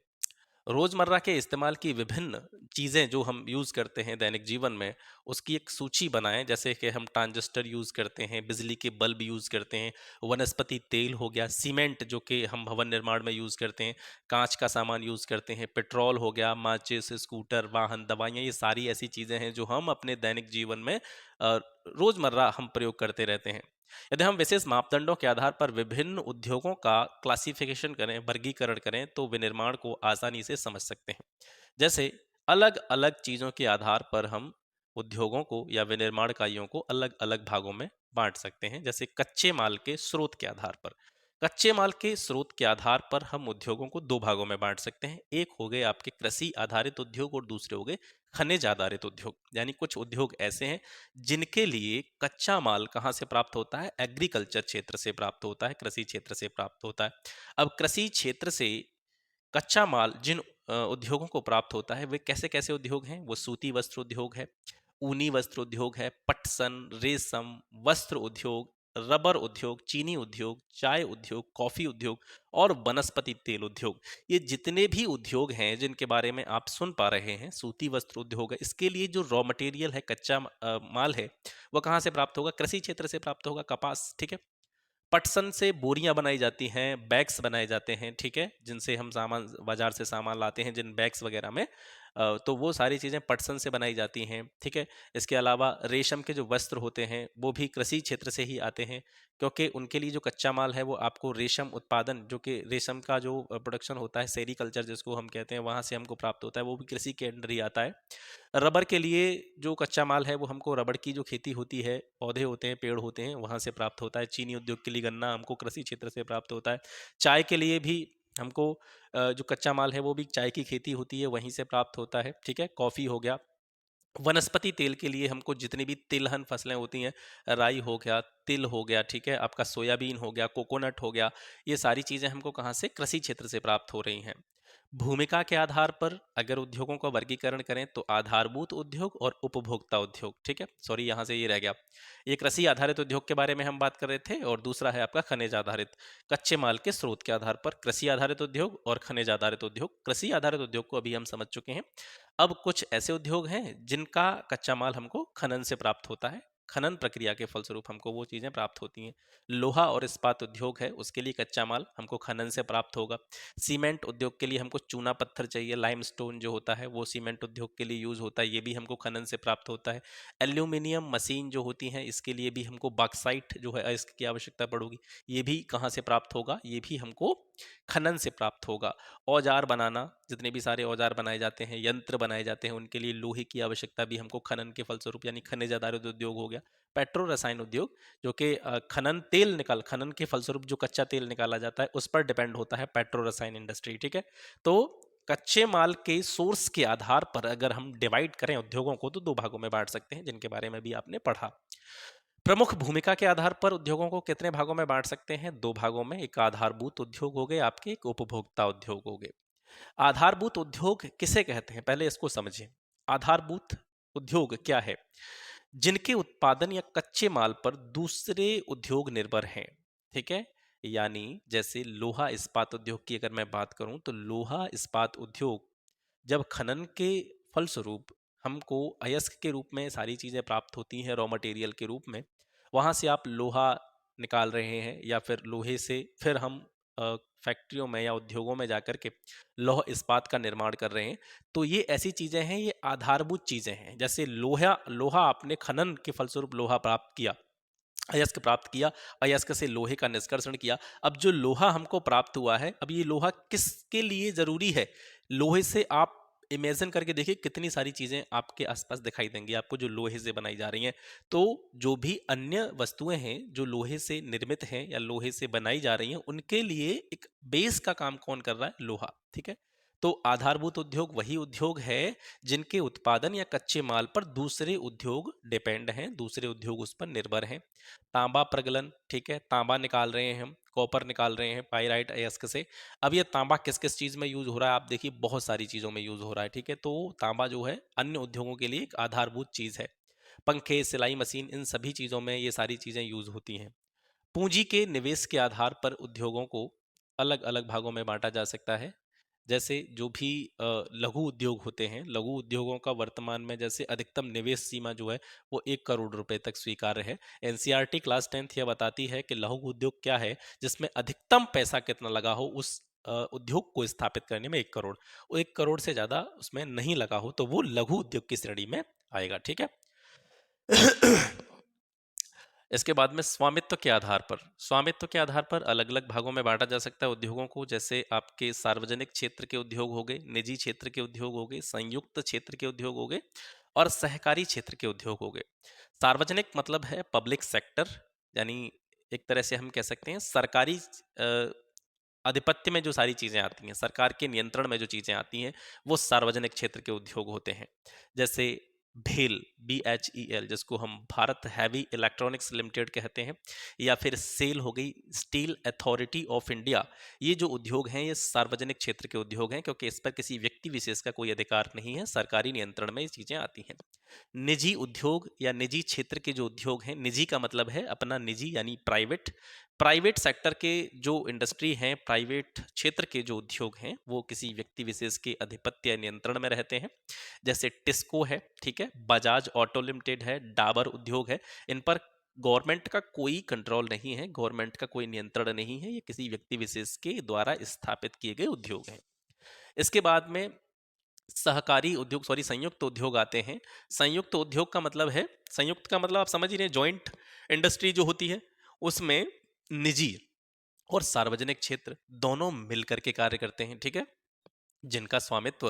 S1: रोजमर्रा के इस्तेमाल की विभिन्न चीजें जो हम यूज करते हैं दैनिक जीवन में, उसकी एक सूची बनाएं। जैसे कि हम ट्रांजिस्टर यूज करते हैं, बिजली के बल्ब यूज करते हैं, वनस्पति तेल हो गया, सीमेंट जो कि हम भवन निर्माण में यूज करते हैं, कांच का सामान यूज करते हैं, पेट्रोल हो गया, माचिस, स्कूटर, वाहन, दवाइयाँ, ये सारी ऐसी चीजें हैं जो हम अपने दैनिक जीवन में रोजमर्रा हम प्रयोग करते रहते हैं। यदि हम विशेष मापदंडों के आधार पर विभिन्न उद्योगों का क्लासिफिकेशन करें, वर्गीकरण करें, तो विनिर्माण को आसानी से समझ सकते हैं। जैसे अलग अलग चीजों के आधार पर हम उद्योगों को या विनिर्माण इकाइयों को अलग अलग भागों में बांट सकते हैं। जैसे कच्चे माल के स्रोत के आधार पर, कच्चे माल के स्रोत के आधार पर हम उद्योगों को दो भागों में बांट सकते हैं। एक हो गए आपके कृषि आधारित उद्योग और दूसरे हो गए खनिज आधारित उद्योग। यानी कुछ उद्योग ऐसे हैं जिनके लिए कच्चा माल कहाँ से प्राप्त होता है, एग्रीकल्चर क्षेत्र से प्राप्त होता है, कृषि क्षेत्र से प्राप्त होता है। अब कृषि क्षेत्र से कच्चा माल जिन उद्योगों को प्राप्त होता है, वे कैसे कैसे उद्योग हैं, वो सूती वस्त्र उद्योग है, ऊनी वस्त्र उद्योग है, पटसन, रेशम, वस्त्र उद्योग, रबर उद्योग, चीनी उद्योग, चाय उद्योग, कॉफी उद्योग और वनस्पति तेल उद्योग। ये जितने भी उद्योग हैं जिनके बारे में आप सुन पा रहे हैं, सूती वस्त्र उद्योग है, इसके लिए जो रॉ मटेरियल है, कच्चा माल है, वो कहाँ से प्राप्त होगा, कृषि क्षेत्र से प्राप्त होगा, कपास, ठीक है। पटसन से बोरियां बनाई जाती हैं, बैग्स बनाए जाते हैं, ठीक है, जिनसे हम सामान बाजार से सामान लाते हैं, जिन बैग्स वगैरह में तो वो सारी चीज़ें पटसन से बनाई जाती हैं, ठीक है। इसके अलावा रेशम के जो वस्त्र होते हैं वो भी कृषि क्षेत्र से ही आते हैं, क्योंकि उनके लिए जो कच्चा माल है वो आपको रेशम उत्पादन, जो कि रेशम का जो प्रोडक्शन होता है, सेरीकल्चर जिसको हम कहते हैं, वहाँ से हमको प्राप्त होता है, वो भी कृषि के अंडर ही आता है। रबर के लिए जो कच्चा माल है वो हमको रबड़ की जो खेती होती है, पौधे होते हैं, पेड़ होते हैं, वहाँ से प्राप्त होता है। चीनी उद्योग के लिए गन्ना हमको कृषि क्षेत्र से प्राप्त होता है। चाय के लिए भी हमको जो कच्चा माल है वो भी चाय की खेती होती है, वहीं से प्राप्त होता है, ठीक है। कॉफ़ी हो गया। वनस्पति तेल के लिए हमको जितनी भी तिलहन फसलें होती हैं, राई हो गया, तिल हो गया, ठीक है, आपका सोयाबीन हो गया, कोकोनट हो गया, ये सारी चीज़ें हमको कहाँ से, कृषि क्षेत्र से प्राप्त हो रही हैं। भूमिका के आधार पर अगर उद्योगों का वर्गीकरण करें तो आधारभूत उद्योग और उपभोक्ता उद्योग, ठीक है, सॉरी यहाँ से ये रह गया। ये कृषि आधारित उद्योग के बारे में हम बात कर रहे थे, और दूसरा है आपका खनिज आधारित, कच्चे माल के स्रोत के आधार पर कृषि आधारित उद्योग और खनिज आधारित उद्योग। कृषि आधारित उद्योग को अभी हम समझ चुके हैं। अब कुछ ऐसे उद्योग हैं जिनका कच्चा माल हमको खनन से प्राप्त होता है, खनन प्रक्रिया के फलस्वरूप हमको वो चीज़ें प्राप्त होती हैं। लोहा और इस्पात उद्योग है, उसके लिए कच्चा माल हमको खनन से प्राप्त होगा। सीमेंट उद्योग के लिए हमको चूना पत्थर चाहिए, लाइमस्टोन जो होता है वो सीमेंट उद्योग के लिए यूज होता है, ये भी हमको खनन से प्राप्त होता है। एल्यूमिनियम मशीन जो होती हैं, इसके लिए भी हमको बॉक्साइट जो है इसकी आवश्यकता पड़ेगी, ये भी कहाँ से प्राप्त होगा, ये भी हमको खनन से प्राप्त होगा। औजार बनाना, जितने भी सारे औजार बनाए जाते हैं, यंत्र बनाए जाते हैं, उनके लिए लोहे की आवश्यकता भी हमको खनन के फलस्वरूप, यानी खनिज आधारित उद्योग हो गया। पेट्रो रसायन उद्योग, जो कि खनन के फलस्वरूप जो कच्चा तेल निकाला जाता है उस पर डिपेंड होता है पेट्रो रसायन इंडस्ट्री, ठीक है। तो कच्चे माल के सोर्स के आधार पर अगर हम डिवाइड करें उद्योगों को, तो दो भागों में बांट सकते हैं, जिनके बारे में भी आपने पढ़ा। प्रमुख भूमिका के आधार पर उद्योगों को कितने भागों में बांट सकते हैं, दो भागों में। एक आधारभूत उद्योग हो गए आपके, एक उपभोक्ता उद्योग हो गए। आधारभूत उद्योग किसे कहते हैं, पहले इसको समझें। आधारभूत उद्योग क्या है, जिनके उत्पादन या कच्चे माल पर दूसरे उद्योग निर्भर हैं, ठीक है। यानी जैसे लोहा इस्पात उद्योग की अगर मैं बात करूं, तो लोहा इस्पात उद्योग जब खनन के फलस्वरूप हमको अयस्क के रूप में सारी चीज़ें प्राप्त होती हैं रॉ मटेरियल के रूप में, वहाँ से आप लोहा निकाल रहे हैं या फिर लोहे से फिर हम फैक्ट्रियों में या उद्योगों में जाकर के लौह इस्पात का निर्माण कर रहे हैं। तो ये ऐसी चीज़ें हैं, ये आधारभूत चीज़ें हैं। जैसे लोहा लोहा आपने खनन के फलस्वरूप लोहा प्राप्त किया, अयस्क प्राप्त किया, अयस्क से लोहे का निष्कर्षण किया। अब जो लोहा हमको प्राप्त हुआ है, अब ये लोहा किसके लिए ज़रूरी है? लोहे से आप इमेजिन करके देखिए कितनी सारी चीज़ें आपके आसपास दिखाई देंगी आपको जो लोहे से बनाई जा रही हैं। तो जो भी अन्य वस्तुएं हैं जो लोहे से निर्मित हैं या लोहे से बनाई जा रही हैं, उनके लिए एक बेस का काम कौन कर रहा है? लोहा। ठीक है। तो आधारभूत उद्योग वही उद्योग है जिनके उत्पादन या कच्चे माल पर दूसरे उद्योग डिपेंड हैं, दूसरे उद्योग उस पर निर्भर हैं। तांबा प्रगलन, ठीक है, तांबा निकाल रहे हैं हम, कॉपर निकाल रहे हैं पाइराइट अयस्क से। अब ये तांबा किस किस चीज़ में यूज हो रहा है? आप देखिए बहुत सारी चीज़ों में यूज हो रहा है। ठीक है, तो तांबा जो है अन्य उद्योगों के लिए एक आधारभूत चीज़ है। पंखे, सिलाई मशीन, इन सभी चीज़ों में ये सारी चीज़ें यूज होती हैं। पूंजी के निवेश के आधार पर उद्योगों को अलग अलग भागों में बांटा जा सकता है। जैसे जो भी लघु उद्योग होते हैं, लघु उद्योगों का वर्तमान में जैसे अधिकतम निवेश सीमा जो है वो 1 करोड़ रुपए तक स्वीकार्य है। एनसीईआरटी क्लास 10th यह बताती है कि लघु उद्योग क्या है, जिसमें अधिकतम पैसा कितना लगा हो उस उद्योग को स्थापित करने में 1 करोड़, 1 करोड़ से ज्यादा उसमें नहीं लगा हो तो वो लघु उद्योग की श्रेणी में आएगा। ठीक है। इसके बाद में स्वामित्व के आधार पर अलग अलग भागों में बांटा जा सकता है उद्योगों को। जैसे आपके सार्वजनिक क्षेत्र के उद्योग हो गए, निजी क्षेत्र के उद्योग हो गए, संयुक्त क्षेत्र के उद्योग हो गए और सहकारी क्षेत्र के उद्योग हो गए। सार्वजनिक मतलब है पब्लिक सेक्टर, यानी एक तरह से हम कह सकते हैं सरकारी आधिपत्य में जो सारी चीजें आती हैं, सरकार के नियंत्रण में जो चीजें आती हैं, वो सार्वजनिक क्षेत्र के उद्योग होते हैं। जैसे भेल, BHEL, जिसको हम भारत हैवी इलेक्ट्रॉनिक्स लिमिटेड कहते हैं, या फिर सेल हो गई, स्टील अथॉरिटी ऑफ इंडिया। ये जो उद्योग हैं ये सार्वजनिक क्षेत्र के उद्योग हैं क्योंकि इस पर किसी व्यक्ति विशेष का कोई अधिकार नहीं है, सरकारी नियंत्रण में ये चीजें आती हैं। निजी उद्योग या निजी क्षेत्र के जो उद्योग हैं, निजी का मतलब है अपना निजी यानी प्राइवेट। प्राइवेट सेक्टर के जो इंडस्ट्री हैं, प्राइवेट क्षेत्र के जो उद्योग हैं, वो किसी व्यक्ति विशेष के आधिपत्य या नियंत्रण में रहते हैं। जैसे टिस्को है, ठीक है, बजाज ऑटो लिमिटेड है, डाबर उद्योग है। इन पर गवर्नमेंट का कोई कंट्रोल नहीं है, गवर्नमेंट का कोई नियंत्रण नहीं है, ये किसी व्यक्ति विशेष के द्वारा स्थापित किए गए उद्योग हैं। इसके बाद में सहकारी उद्योग, सॉरी, संयुक्त उद्योग आते हैं। संयुक्त उद्योग का मतलब है, संयुक्त का मतलब आप समझ ही रहे हैं, जॉइंट इंडस्ट्री जो होती है उसमें निजी और सार्वजनिक क्षेत्र दोनों मिलकर के कार्य करते हैं। ठीक है, जिनका स्वामित्व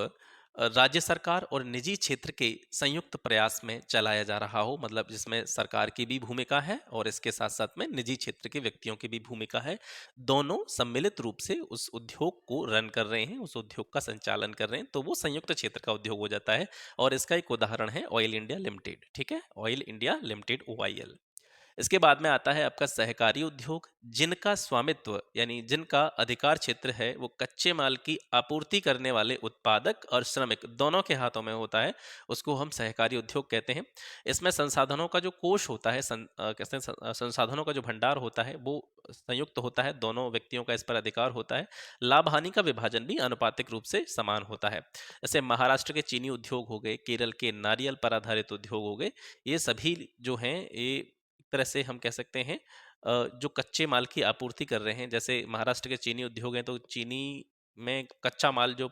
S1: राज्य सरकार और निजी क्षेत्र के संयुक्त प्रयास में चलाया जा रहा हो, मतलब जिसमें सरकार की भी भूमिका है और इसके साथ साथ में निजी क्षेत्र के व्यक्तियों की भी भूमिका है। दोनों सम्मिलित रूप से उस उद्योग को रन कर रहे हैं, उस उद्योग का संचालन कर रहे हैं, तो वो संयुक्त क्षेत्र का उद्योग हो जाता है। और इसका एक उदाहरण है ऑयल इंडिया लिमिटेड। ठीक है, ऑयल इंडिया लिमिटेड, OIL। इसके बाद में आता है आपका सहकारी उद्योग, जिनका स्वामित्व यानी जिनका अधिकार क्षेत्र है वो कच्चे माल की आपूर्ति करने वाले उत्पादक और श्रमिक दोनों के हाथों में होता है, उसको हम सहकारी उद्योग कहते हैं। इसमें संसाधनों का जो कोष होता है, कहते हैं संसाधनों का जो भंडार होता है वो संयुक्त होता है, दोनों व्यक्तियों का इस पर अधिकार होता है। लाभ हानि का विभाजन भी अनुपातिक रूप से समान होता है। जैसे महाराष्ट्र के चीनी उद्योग हो गए, केरल के नारियल पर आधारित उद्योग हो गए, ये सभी जो हैं ये तरह से हम कह सकते हैं जो कच्चे माल की आपूर्ति कर रहे हैं। जैसे महाराष्ट्र के चीनी उद्योग हैं तो चीनी में कच्चा माल जो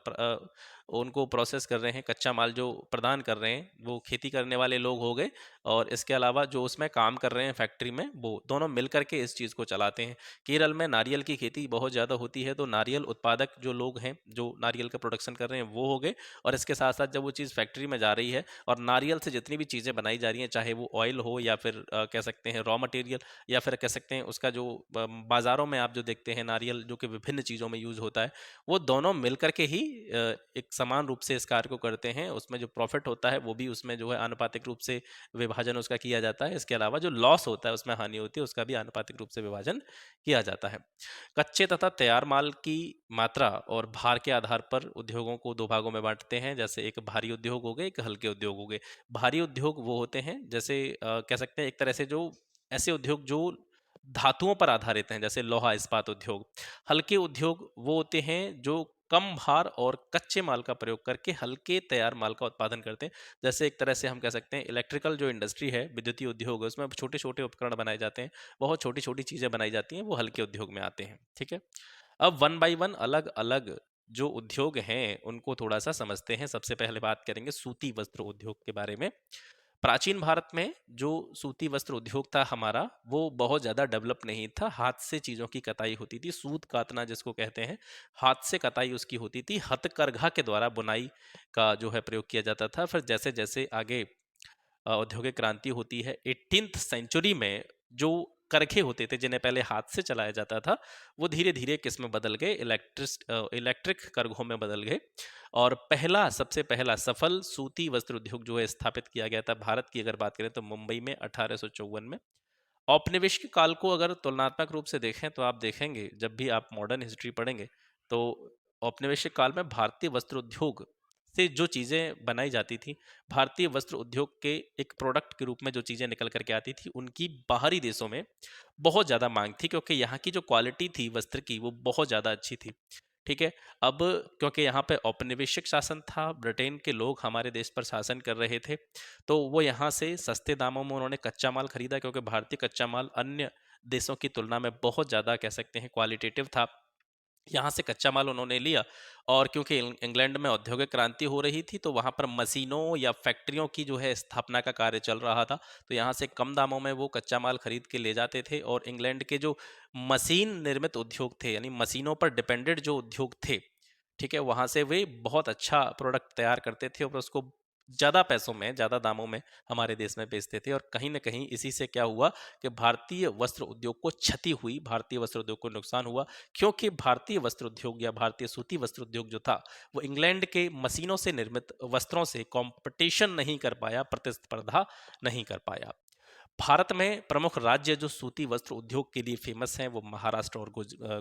S1: उनको प्रोसेस कर रहे हैं, कच्चा माल जो प्रदान कर रहे हैं वो खेती करने वाले लोग हो गए, और इसके अलावा जो उसमें काम कर रहे हैं फैक्ट्री में, वो दोनों मिल करके इस चीज़ को चलाते हैं। केरल में नारियल की खेती बहुत ज़्यादा होती है, तो नारियल उत्पादक जो लोग हैं जो नारियल का प्रोडक्शन कर रहे हैं वो हो गए, और इसके साथ साथ जब वो चीज़ फैक्ट्री में जा रही है और नारियल से जितनी भी चीज़ें बनाई जा रही हैं, चाहे वो ऑयल हो या फिर कह सकते हैं रॉ मटेरियल, या फिर कह सकते हैं उसका जो बाज़ारों में आप जो देखते हैं नारियल जो कि विभिन्न चीज़ों में यूज़ होता है, वो दोनों मिलकर के ही एक समान रूप से इस कार्य को करते हैं। उसमें जो प्रॉफिट होता है वो भी उसमें जो है आनुपातिक रूप से विभाजन उसका किया जाता है। इसके अलावा जो लॉस होता है, उसमें हानि होती है, उसका भी आनुपातिक रूप से विभाजन किया जाता है। कच्चे तथा तैयार माल की मात्रा और भार के आधार पर उद्योगों को दो भागों में बांटते हैं। जैसे एक भारी उद्योग हो गए, एक हल्के उद्योग हो गए। भारी उद्योग वो होते हैं जैसे कह सकते हैं एक तरह से जो ऐसे उद्योग जो धातुओं पर आधारित हैं, जैसे लोहा इस्पात उद्योग। हल्के उद्योग वो होते हैं जो कम भार और कच्चे माल का प्रयोग करके हल्के तैयार माल का उत्पादन करते हैं। जैसे एक तरह से हम कह सकते हैं इलेक्ट्रिकल जो इंडस्ट्री है, विद्युतीय उद्योग है, उसमें छोटे छोटे उपकरण बनाए जाते हैं, बहुत छोटी छोटी चीजें बनाई जाती हैं, वो हल्के उद्योग में आते हैं। ठीक है, अब वन बाय वन अलग अलग जो उद्योग हैं उनको थोड़ा सा समझते हैं। सबसे पहले बात करेंगे सूती वस्त्र उद्योग के बारे में। प्राचीन भारत में जो सूती वस्त्र उद्योग था हमारा, वो बहुत ज़्यादा डेवलप नहीं था। हाथ से चीज़ों की कताई होती थी, सूत कातना जिसको कहते हैं, हाथ से कताई उसकी होती थी। हथकरघा के द्वारा बुनाई का जो है प्रयोग किया जाता था। फिर जैसे जैसे आगे औद्योगिक क्रांति होती है 18th सेंचुरी में, जो करखे होते थे जिन्हें पहले हाथ से चलाया जाता था, वो धीरे धीरे किस में बदल गए, इलेक्ट्रिक करघों में बदल गए। और पहला, सबसे पहला सफल सूती वस्त्र उद्योग जो है स्थापित किया गया था भारत की अगर बात करें तो मुंबई में 1854 में। औपनिवेशिक काल को अगर तुलनात्मक रूप से देखें तो आप देखेंगे, जब भी आप मॉडर्न हिस्ट्री पढ़ेंगे तो औपनिवेशिक काल में भारतीय वस्त्र उद्योग से जो चीज़ें बनाई जाती थी, भारतीय वस्त्र उद्योग के एक प्रोडक्ट के रूप में जो चीज़ें निकल करके आती थी, उनकी बाहरी देशों में बहुत ज़्यादा मांग थी, क्योंकि यहाँ की जो क्वालिटी थी वस्त्र की वो बहुत ज़्यादा अच्छी थी। ठीक है, अब क्योंकि यहाँ पे औपनिवेशिक शासन था, ब्रिटेन के लोग हमारे देश पर शासन कर रहे थे, तो वो यहाँ से सस्ते दामों में उन्होंने कच्चा माल खरीदा, क्योंकि भारतीय कच्चा माल अन्य देशों की तुलना में बहुत ज़्यादा कह सकते हैं क्वालिटेटिव था। यहाँ से कच्चा माल उन्होंने लिया, और क्योंकि इंग्लैंड में औद्योगिक क्रांति हो रही थी, तो वहाँ पर मशीनों या फैक्ट्रियों की जो है स्थापना का कार्य चल रहा था। तो यहाँ से कम दामों में वो कच्चा माल खरीद के ले जाते थे, और इंग्लैंड के जो मशीन निर्मित उद्योग थे, यानी मशीनों पर डिपेंडेंट जो उद्योग थे, ठीक है, वहाँ से वे बहुत अच्छा प्रोडक्ट तैयार करते थे और उसको ज़्यादा पैसों में, ज़्यादा दामों में हमारे देश में बेचते थे। और कहीं न कहीं इसी से क्या हुआ कि भारतीय वस्त्र उद्योग को क्षति हुई, भारतीय वस्त्र उद्योग को नुकसान हुआ, क्योंकि भारतीय वस्त्र उद्योग या भारतीय सूती वस्त्र उद्योग जो था, वो इंग्लैंड के मशीनों से निर्मित वस्त्रों से कॉम्पिटिशन नहीं कर पाया, प्रतिस्पर्धा नहीं कर पाया। भारत में प्रमुख राज्य जो सूती वस्त्र उद्योग के लिए फेमस हैं वो महाराष्ट्र और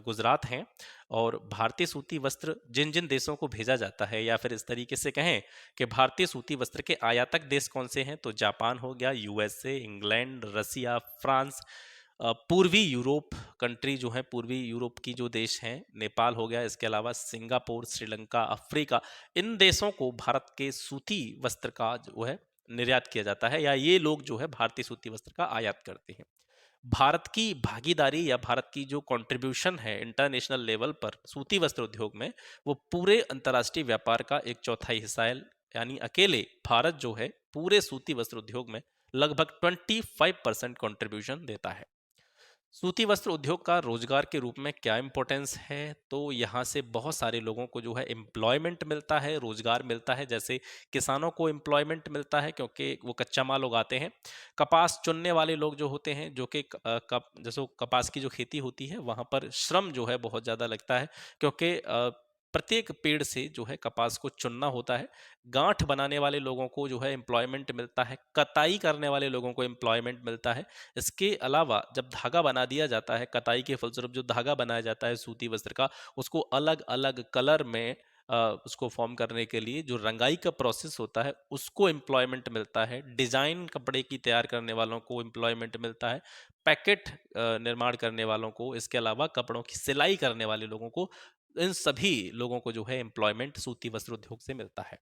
S1: गुजरात हैं। और भारतीय सूती वस्त्र जिन जिन देशों को भेजा जाता है, या फिर इस तरीके से कहें कि भारतीय सूती वस्त्र के आयातक देश कौन से हैं, तो जापान हो गया, यूएसए, इंग्लैंड, रसिया, फ्रांस, पूर्वी यूरोप कंट्री जो है, पूर्वी यूरोप की जो देश हैं, नेपाल हो गया, इसके अलावा सिंगापुर, श्रीलंका, अफ्रीका, इन देशों को भारत के सूती वस्त्र का जो है निर्यात किया जाता है, या ये लोग जो है भारतीय सूती वस्त्र का आयात करते हैं। भारत की भागीदारी या भारत की जो कंट्रीब्यूशन है इंटरनेशनल लेवल पर सूती वस्त्र उद्योग में, वो पूरे अंतर्राष्ट्रीय व्यापार का एक चौथाई हिस्सा है। यानी अकेले भारत जो है पूरे सूती वस्त्र उद्योग में लगभग 25% कंट्रीब्यूशन देता है। सूती वस्त्र उद्योग का रोजगार के रूप में क्या इम्पोर्टेंस है, तो यहाँ से बहुत सारे लोगों को जो है एम्प्लॉयमेंट मिलता है, रोजगार मिलता है। जैसे किसानों को एम्प्लॉयमेंट मिलता है क्योंकि वो कच्चा माल उगाते हैं। कपास चुनने वाले लोग जो होते हैं, जो कि जैसे कपास की जो खेती होती है वहाँ पर श्रम जो है बहुत ज़्यादा लगता है, क्योंकि प्रत्येक पेड़ से जो है कपास को चुनना होता है। गांठ बनाने वाले लोगों को जो है एम्प्लॉयमेंट मिलता है, कताई करने वाले लोगों को एम्प्लॉयमेंट मिलता है। इसके अलावा जब धागा बना दिया जाता है, कताई के फलस्वरूप जो धागा बनाया जाता है सूती वस्त्र का, उसको अलग अलग कलर में उसको फॉर्म करने के लिए जो रंगाई का प्रोसेस होता है उसको एम्प्लॉयमेंट मिलता है। डिजाइन कपड़े की तैयार करने वालों को एम्प्लॉयमेंट मिलता है, पैकेट निर्माण करने वालों को, इसके अलावा कपड़ों की सिलाई करने वाले लोगों को, इन सभी लोगों को जो है एम्प्लॉयमेंट सूती वस्त्र उद्योग से मिलता है।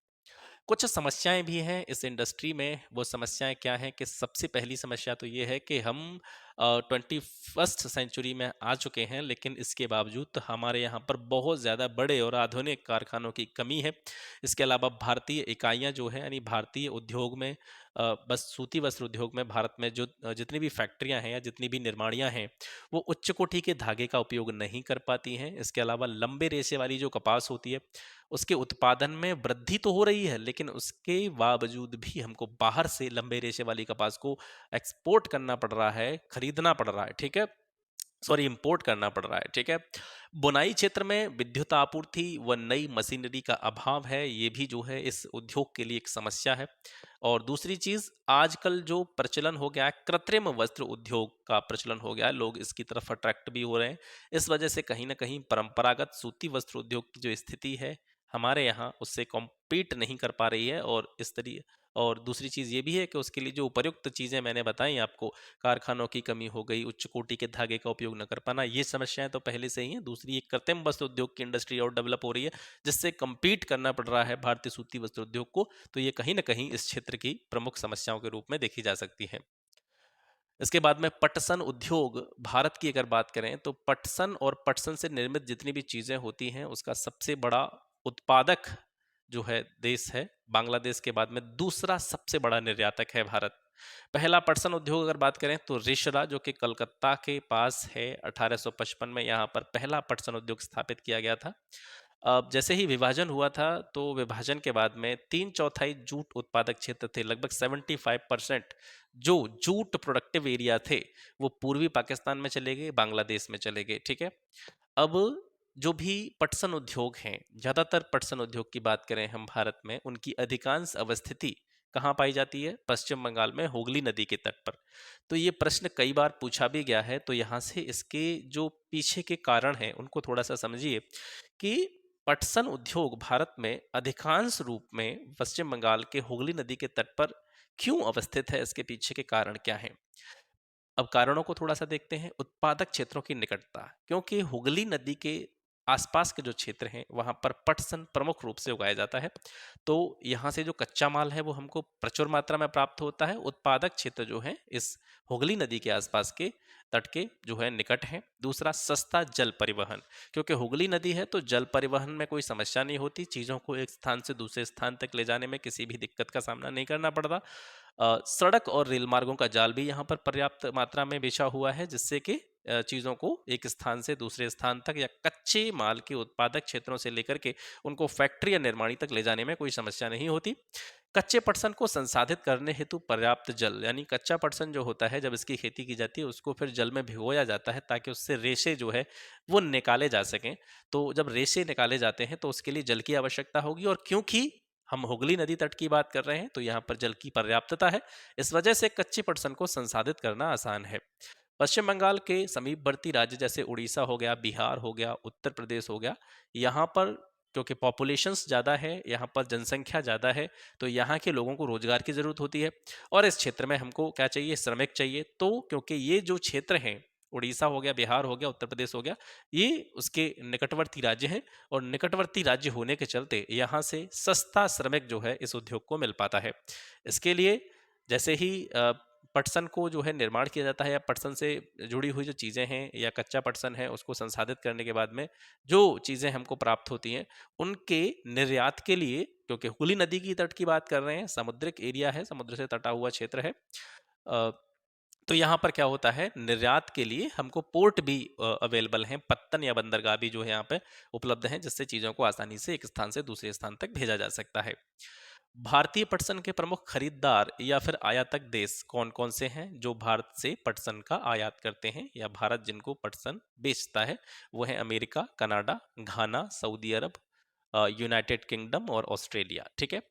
S1: कुछ समस्याएं भी हैं इस इंडस्ट्री में। वो समस्याएं क्या हैं कि सबसे पहली समस्या तो ये है कि हम 21st सेंचुरी में आ चुके हैं, लेकिन इसके बावजूद तो हमारे यहाँ पर बहुत ज़्यादा बड़े और आधुनिक कारखानों की कमी है। इसके अलावा भारतीय इकाइयाँ जो हैं, यानी भारतीय उद्योग में बस सूती वस्त्र उद्योग में भारत में जो जितनी भी फैक्ट्रियाँ हैं या जितनी भी निर्माणियाँ हैं, वो उच्च कोटि के धागे का उपयोग नहीं कर पाती हैं। इसके अलावा लंबे रेशे वाली जो कपास होती है, उसके उत्पादन में वृद्धि तो हो रही है, लेकिन उसके बावजूद भी हमको बाहर से लंबे रेशे वाली कपास को एक्सपोर्ट करना पड़ रहा है, खरीदना पड़ रहा है। ठीक है, सॉरी, इंपोर्ट करना पड़ रहा है। ठीक है, बुनाई क्षेत्र में विद्युत आपूर्ति व नई मशीनरी का अभाव है, ये भी जो है इस उद्योग के लिए एक समस्या है। और दूसरी चीज, आजकल जो प्रचलन हो गया है, कृत्रिम वस्त्र उद्योग का प्रचलन हो गया है, लोग इसकी तरफ अट्रैक्ट भी हो रहे हैं। इस वजह से कहीं ना कहीं परंपरागत सूती वस्त्र उद्योग की जो स्थिति है हमारे यहाँ, उससे कॉम्पीट नहीं कर पा रही है, और इस तरीके और दूसरी चीज़ ये भी है कि उसके लिए जो उपयुक्त चीज़ें मैंने बताई आपको, कारखानों की कमी हो गई, उच्च कोटि के धागे का उपयोग न कर पाना, ये समस्याएं तो पहले से ही हैं। दूसरी, एक कृत्रिम वस्त्र उद्योग की इंडस्ट्री और डेवलप हो रही है, जिससे compete करना पड़ रहा है भारतीय सूती वस्त्र उद्योग को। तो ये कहीं ना कहीं इस क्षेत्र की प्रमुख समस्याओं के रूप में देखी जा सकती है। इसके बाद में पटसन उद्योग, भारत की अगर बात करें तो पटसन और पटसन से निर्मित जितनी भी चीजें होती हैं उसका सबसे बड़ा उत्पादक जो है देश है। बांग्लादेश के बाद में दूसरा सबसे बड़ा निर्यातक है भारत। पहला पटसन उद्योग अगर बात करें तो रिशरा, जो कि कलकत्ता के पास है, 1855 में यहाँ पर पहला पटसन उद्योग स्थापित किया गया था। अब जैसे ही विभाजन हुआ था तो विभाजन के बाद में 3/4 जूट उत्पादक क्षेत्र थे, लगभग 75% जो जूट प्रोडक्टिव एरिया थे वो पूर्वी पाकिस्तान में चले गए, बांग्लादेश में चले गए। ठीक है। अब जो भी पटसन उद्योग हैं, ज्यादातर पटसन उद्योग की बात करें हम भारत में, उनकी अधिकांश अवस्थिति कहाँ पाई जाती है? पश्चिम बंगाल में हुगली नदी के तट पर। तो ये प्रश्न कई बार पूछा भी गया है, तो यहाँ से इसके जो पीछे के कारण हैं उनको थोड़ा सा समझिए कि पटसन उद्योग भारत में अधिकांश रूप में पश्चिम बंगाल के हुगली नदी के तट पर क्यों अवस्थित है, इसके पीछे के कारण क्या हैं। अब कारणों को थोड़ा सा देखते हैं। उत्पादक क्षेत्रों की निकटता, क्योंकि हुगली नदी के आसपास के जो क्षेत्र हैं वहां पर पटसन प्रमुख रूप से उगाया जाता है, तो यहाँ से जो कच्चा माल है वो हमको प्रचुर मात्रा में प्राप्त होता है। उत्पादक क्षेत्र जो है इस हुगली नदी के आसपास के तट के जो है निकट है। दूसरा, सस्ता जल परिवहन, क्योंकि हुगली नदी है तो जल परिवहन में कोई समस्या नहीं होती, चीज़ों को एक स्थान से दूसरे स्थान तक ले जाने में किसी भी दिक्कत का सामना नहीं करना पड़ता। सड़क और रेल मार्गों का जाल भी यहाँ पर पर्याप्त मात्रा में बिछा हुआ है, जिससे कि चीज़ों को एक स्थान से दूसरे स्थान तक या कच्चे माल के उत्पादक क्षेत्रों से लेकर के उनको फैक्ट्री या निर्माणी तक ले जाने में कोई समस्या नहीं होती। कच्चे पटसन को संसाधित करने हेतु पर्याप्त जल, यानी कच्चा पटसन जो होता है जब इसकी खेती की जाती है उसको फिर जल में भिगोया जाता है ताकि उससे रेशे जो है वो निकाले जा सकें। तो जब रेशे निकाले जाते हैं तो उसके लिए जल की आवश्यकता होगी, और क्योंकि हम हुगली नदी तट की बात कर रहे हैं तो यहाँ पर जल की पर्याप्तता है, इस वजह से कच्ची पटसन को संसाधित करना आसान है। पश्चिम बंगाल के समीपवर्ती राज्य जैसे उड़ीसा हो गया, बिहार हो गया, उत्तर प्रदेश हो गया, यहाँ पर क्योंकि पॉपुलेशंस ज़्यादा है, यहाँ पर जनसंख्या ज़्यादा है, तो यहाँ के लोगों को रोजगार की ज़रूरत होती है। और इस क्षेत्र में हमको क्या चाहिए? श्रमिक चाहिए। तो क्योंकि ये जो क्षेत्र हैं, उड़ीसा हो गया, बिहार हो गया, उत्तर प्रदेश हो गया, ये उसके निकटवर्ती राज्य हैं, और निकटवर्ती राज्य होने के चलते यहाँ से सस्ता श्रमिक जो है इस उद्योग को मिल पाता है। इसके लिए जैसे ही पटसन को जो है निर्माण किया जाता है, या पटसन से जुड़ी हुई जो चीज़ें हैं या कच्चा पटसन है उसको संसाधित करने के बाद में जो चीज़ें हमको प्राप्त होती हैं उनके निर्यात के लिए, क्योंकि हुगली नदी की तट की बात कर रहे हैं, समुद्रिक एरिया है, समुद्र से तटा हुआ क्षेत्र है, अ, तो यहाँ पर क्या होता है, निर्यात के लिए हमको पोर्ट भी अवेलेबल हैं, पत्तन या बंदरगाह भी जो है यहाँ पे उपलब्ध हैं, जिससे चीज़ों को आसानी से एक स्थान से दूसरे स्थान तक भेजा जा सकता है। भारतीय पटसन के प्रमुख खरीदार या फिर आयातक देश कौन कौन से हैं जो भारत से पटसन का आयात करते हैं, या भारत जिनको पटसन बेचता है? वो है अमेरिका, कनाडा, घाना, सऊदी अरब, यूनाइटेड किंगडम और ऑस्ट्रेलिया। ठीक है।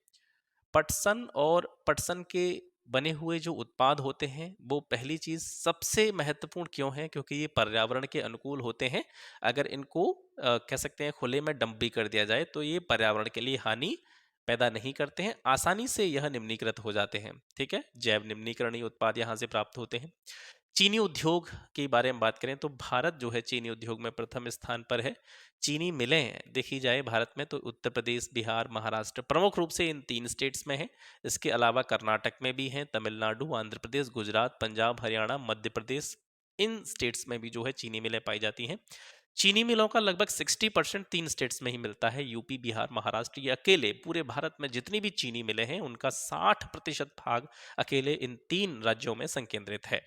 S1: पटसन और पटसन के बने हुए जो उत्पाद होते हैं वो पहली चीज सबसे महत्वपूर्ण क्यों है? क्योंकि ये पर्यावरण के अनुकूल होते हैं। अगर इनको कह सकते हैं खुले में डंप भी कर दिया जाए तो ये पर्यावरण के लिए हानि पैदा नहीं करते हैं, आसानी से यह निम्नीकृत हो जाते हैं। ठीक है। जैव निम्नीकरणीय उत्पाद यहाँ से प्राप्त होते हैं। चीनी उद्योग के बारे में बात करें तो भारत जो है चीनी उद्योग में प्रथम स्थान पर है। चीनी मिलें देखी जाए भारत में तो उत्तर प्रदेश, बिहार, महाराष्ट्र प्रमुख रूप से इन 3 स्टेट्स में है। इसके अलावा कर्नाटक में भी है, तमिलनाडु, आंध्र प्रदेश, गुजरात, पंजाब, हरियाणा, मध्य प्रदेश, इन स्टेट्स में भी जो है चीनी मिलें पाई जाती हैं। चीनी मिलों का लगभग 60% 3 स्टेट्स में ही मिलता है, यूपी, बिहार, महाराष्ट्र। ये अकेले पूरे भारत में जितनी भी चीनी मिलें हैं उनका 60% भाग अकेले इन 3 राज्यों में संकेंद्रित है।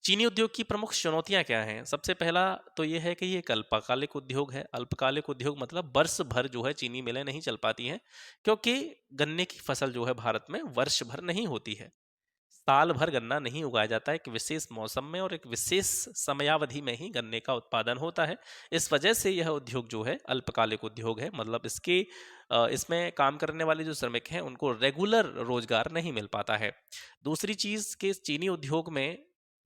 S1: चीनी उद्योग की प्रमुख चुनौतियां क्या हैं? सबसे पहला तो ये है कि ये एक अल्पकालिक उद्योग है। अल्पकालिक उद्योग मतलब वर्ष भर जो है चीनी मिलें नहीं चल पाती हैं, क्योंकि गन्ने की फसल जो है भारत में वर्ष भर नहीं होती है। साल भर गन्ना नहीं उगाया जाता है, एक विशेष मौसम में और एक विशेष समयावधि में ही गन्ने का उत्पादन होता है। इस वजह से यह उद्योग जो है अल्पकालिक उद्योग है, मतलब इसमें काम करने वाले जो श्रमिक हैं उनको रेगुलर रोजगार नहीं मिल पाता है। दूसरी चीज के चीनी उद्योग में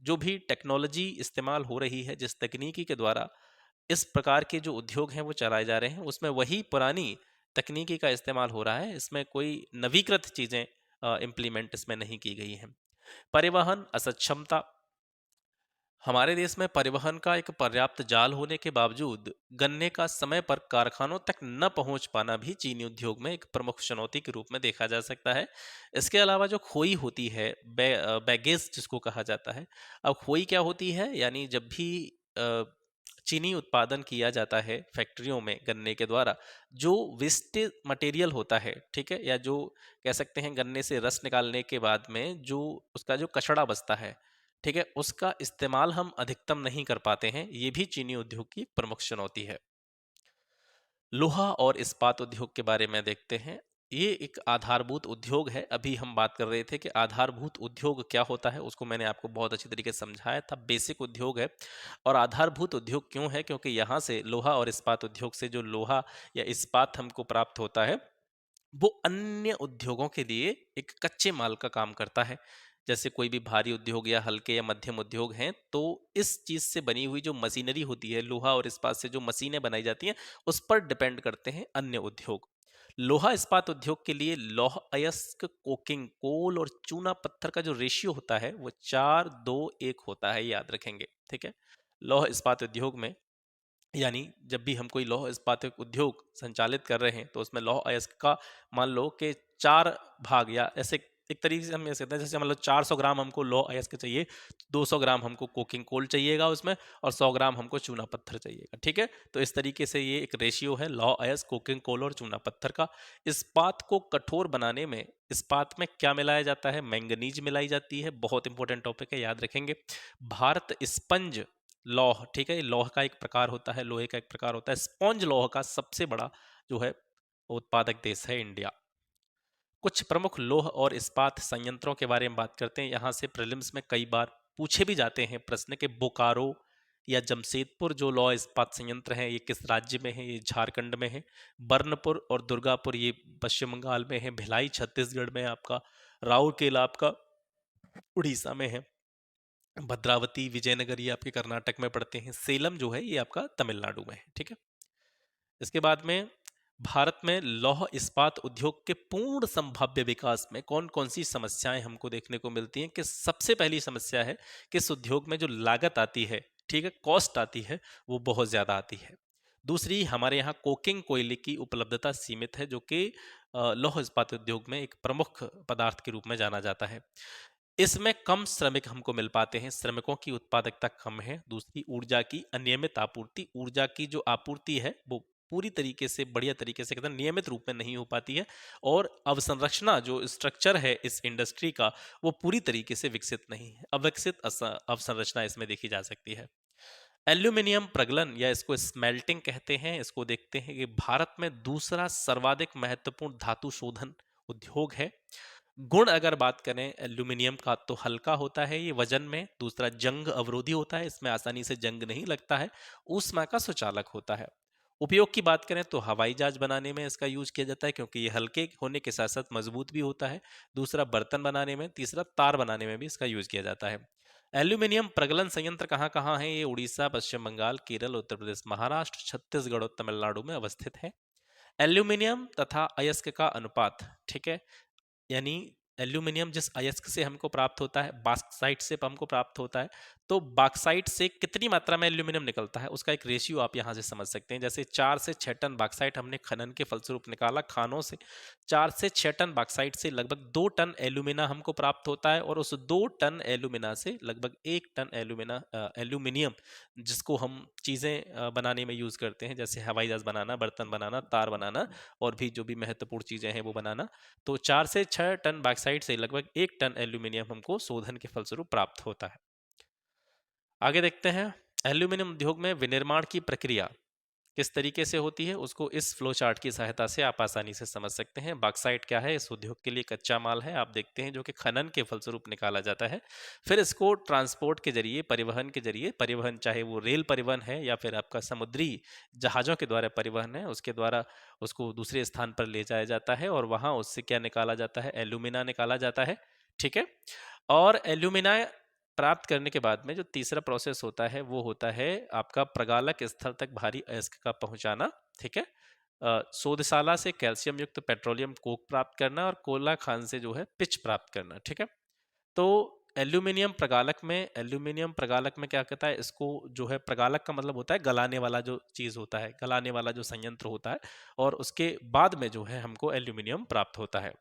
S1: जो भी टेक्नोलॉजी इस्तेमाल हो रही है, जिस तकनीकी के द्वारा इस प्रकार के जो उद्योग हैं वो चलाए जा रहे हैं, उसमें वही पुरानी तकनीकी का इस्तेमाल हो रहा है। इसमें कोई नवीकृत चीज़ें इम्प्लीमेंट इसमें नहीं की गई हैं। परिवहन असक्षमता, हमारे देश में परिवहन का एक पर्याप्त जाल होने के बावजूद गन्ने का समय पर कारखानों तक न पहुंच पाना भी चीनी उद्योग में एक प्रमुख चुनौती के रूप में देखा जा सकता है। इसके अलावा जो खोई होती है, बैगेज जिसको कहा जाता है। अब खोई क्या होती है, यानी जब भी अ, चीनी उत्पादन किया जाता है फैक्ट्रियों में गन्ने के द्वारा, जो वेस्टेज मटेरियल होता है, ठीक है, या जो कह सकते हैं गन्ने से रस निकालने के बाद में जो उसका जो कचड़ा बचता है, ठीक है, उसका इस्तेमाल हम अधिकतम नहीं कर पाते हैं। ये भी चीनी उद्योग की प्रमुख चुनौती है। लोहा और इस्पात उद्योग के बारे में देखते हैं। ये एक आधारभूत उद्योग है। अभी हम बात कर रहे थे कि आधारभूत उद्योग क्या होता है, उसको मैंने आपको बहुत अच्छी तरीके से समझाया था। बेसिक उद्योग है। और आधारभूत उद्योग क्यों है, क्योंकि यहाँ से लोहा और इस्पात उद्योग से जो लोहा या इस्पात हमको प्राप्त होता है, वो अन्य उद्योगों के लिए एक कच्चे माल का काम करता है। जैसे कोई भी भारी उद्योग या हल्के या मध्यम उद्योग हैं, तो इस चीज से बनी हुई जो मशीनरी होती है, लोहा और इस्पात से जो मशीनें बनाई जाती हैं, उस पर डिपेंड करते हैं अन्य उद्योग। लोहा इस्पात उद्योग के लिए लौह अयस्क, कोकिंग कोल और चूना पत्थर का जो रेशियो होता है वो 4-2-1 होता है, याद रखेंगे, ठीक है। लौह इस्पात उद्योग में, यानी जब भी हम कोई लौह इस्पात उद्योग संचालित कर रहे हैं, तो उसमें लौह अयस्क का मान लो कि 4 भाग, या ऐसे एक तरीके से हम ये कहते हैं, जैसे मान लो 400 ग्राम हमको लौह अयस्क चाहिए, 200 ग्राम हमको कोकिंग कोल चाहिएगा उसमें, और 100 ग्राम हमको चूना पत्थर चाहिएगा, ठीक है। तो इस तरीके से ये एक रेशियो है लौह अयस्क, कोकिंग कोल और चूना पत्थर का। इस्पात को कठोर बनाने में इस्पात में क्या मिलाया जाता है, मैंगनीज मिलाई जाती है। बहुत इंपॉर्टेंट टॉपिक है, याद रखेंगे। भारत स्पंज लौह, ठीक है, लौह का एक प्रकार होता है, लोहे का एक प्रकार होता है। स्पॉन्ज लौह का सबसे बड़ा जो है उत्पादक देश है इंडिया। कुछ प्रमुख लौह और इस्पात संयंत्रों के बारे में बात करते हैं। यहाँ से प्रीलिम्स में कई बार पूछे भी जाते हैं प्रश्न के, बोकारो या जमशेदपुर जो लौह इस्पात संयंत्र हैं, ये किस राज्य में है, ये झारखंड में है। बर्नपुर और दुर्गापुर ये पश्चिम बंगाल में है। भिलाई छत्तीसगढ़ में है आपका। राउरकेला आपका उड़ीसा में है। भद्रावती, विजयनगर ये आपके कर्नाटक में पड़ते हैं। सेलम जो है ये आपका तमिलनाडु में है, ठीक है। इसके बाद में भारत में लौह इस्पात उद्योग के पूर्ण संभाव्य विकास में कौन कौन सी समस्याएं हमको देखने को मिलती हैं, कि सबसे पहली समस्या है कि इस उद्योग में जो लागत आती है, ठीक है, कॉस्ट आती है, वो बहुत ज्यादा आती है। दूसरी, हमारे यहाँ कोकिंग कोयले की उपलब्धता सीमित है, जो कि लौह इस्पात उद्योग में एक प्रमुख पदार्थ के रूप में जाना जाता है। इसमें कम श्रमिक हमको मिल पाते हैं, श्रमिकों की उत्पादकता कम है। दूसरी, ऊर्जा की अनियमित आपूर्ति, ऊर्जा की जो आपूर्ति है वो पूरी तरीके से, बढ़िया तरीके से, कहते हैं, नियमित रूप में नहीं हो पाती है। और अवसंरचना, जो स्ट्रक्चर है इस इंडस्ट्री का, वो पूरी तरीके से विकसित नहीं है। अविकसित अवसंरचना इसमें देखी जा सकती है। एल्यूमिनियम प्रगलन या इसको स्मेल्टिंग कहते हैं, इसको देखते हैं कि भारत में दूसरा सर्वाधिक महत्वपूर्ण धातु शोधन उद्योग है। गुण अगर बात करें एल्यूमिनियम का, तो हल्का होता है ये वजन में। दूसरा, जंग अवरोधी होता है, इसमें आसानी से जंग नहीं लगता है। ऊष्मा का सुचालक होता है। उपयोग की बात करें तो हवाई जहाज बनाने में इसका यूज किया जाता है, क्योंकि ये हल्के होने के साथ साथ मजबूत भी होता है। दूसरा, बर्तन बनाने में। तीसरा, तार बनाने में भी इसका यूज किया जाता है। एल्यूमिनियम प्रगलन संयंत्र कहाँ कहाँ है, ये उड़ीसा, पश्चिम बंगाल, केरल, उत्तर प्रदेश, महाराष्ट्र, छत्तीसगढ़ और तमिलनाडु में अवस्थित है। एल्यूमिनियम तथा अयस्क का अनुपात, ठीक है, यानी एल्यूमिनियम जिस अयस्क से हमको प्राप्त होता है, बाक्साइट से हमको प्राप्त होता है, तो बाक्साइट से कितनी मात्रा में एल्यूमिनियम निकलता है, उसका एक रेशियो आप यहाँ से समझ सकते हैं। जैसे 4 से 6 टन बाक्साइट हमने खनन के फलस्वरूप निकाला खानों से, 4 से 6 टन बाक्साइट से लगभग 2 टन एल्यूमिना हमको प्राप्त होता है। और उस 2 टन एल्यूमिना से लगभग 1 टन एल्यूमिनियम, जिसको हम चीज़ें बनाने में यूज़ करते हैं, जैसे हवाई जहाज बनाना, बर्तन बनाना, तार बनाना, और भी जो भी महत्वपूर्ण चीज़ें हैं वो बनाना, तो 4 से 6 टन बॉक्साइट से लगभग 1 टन एल्यूमिनियम हमको शोधन के फलस्वरूप प्राप्त होता है। आगे देखते हैं, एल्यूमिनियम उद्योग में विनिर्माण की प्रक्रिया किस तरीके से होती है, उसको इस फ्लो चार्ट की सहायता से आप आसानी से समझ सकते हैं। बॉक्साइट क्या है, इस उद्योग के लिए कच्चा माल है, आप देखते हैं, जो कि खनन के फलस्वरूप निकाला जाता है। फिर इसको ट्रांसपोर्ट के जरिए, परिवहन के जरिए, परिवहन चाहे वो रेल परिवहन है या फिर आपका समुद्री जहाज़ों के द्वारा परिवहन है, उसके द्वारा उसको दूसरे स्थान पर ले जाया जाता है, और वहाँ उससे क्या निकाला जाता है, एल्यूमिना निकाला जाता है, ठीक है। और एल्यूमिना प्राप्त करने के बाद में जो तीसरा प्रोसेस होता है, वो होता है आपका प्रगालक स्थल तक भारी अयस्क का पहुंचाना, ठीक है। सोधशाला से कैल्शियम युक्त पेट्रोलियम कोक प्राप्त करना और कोयला खान से जो है पिच प्राप्त करना। ठीक है, तो एल्यूमिनियम प्रगालक में क्या कहता है, इसको जो है, प्रगालक का मतलब होता है गलाने वाला जो चीज होता है, गलाने वाला जो संयंत्र होता है, और उसके बाद में जो है हमको एल्यूमिनियम प्राप्त होता है।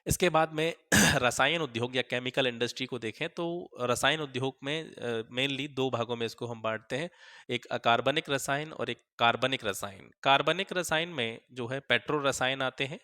S1: इसके बाद में रसायन उद्योग या केमिकल इंडस्ट्री को देखें तो रसायन उद्योग में मेनली दो भागों में इसको हम बांटते हैं, एक अकार्बनिक रसायन और एक कार्बनिक रसायन। कार्बनिक रसायन में जो है पेट्रो रसायन आते हैं।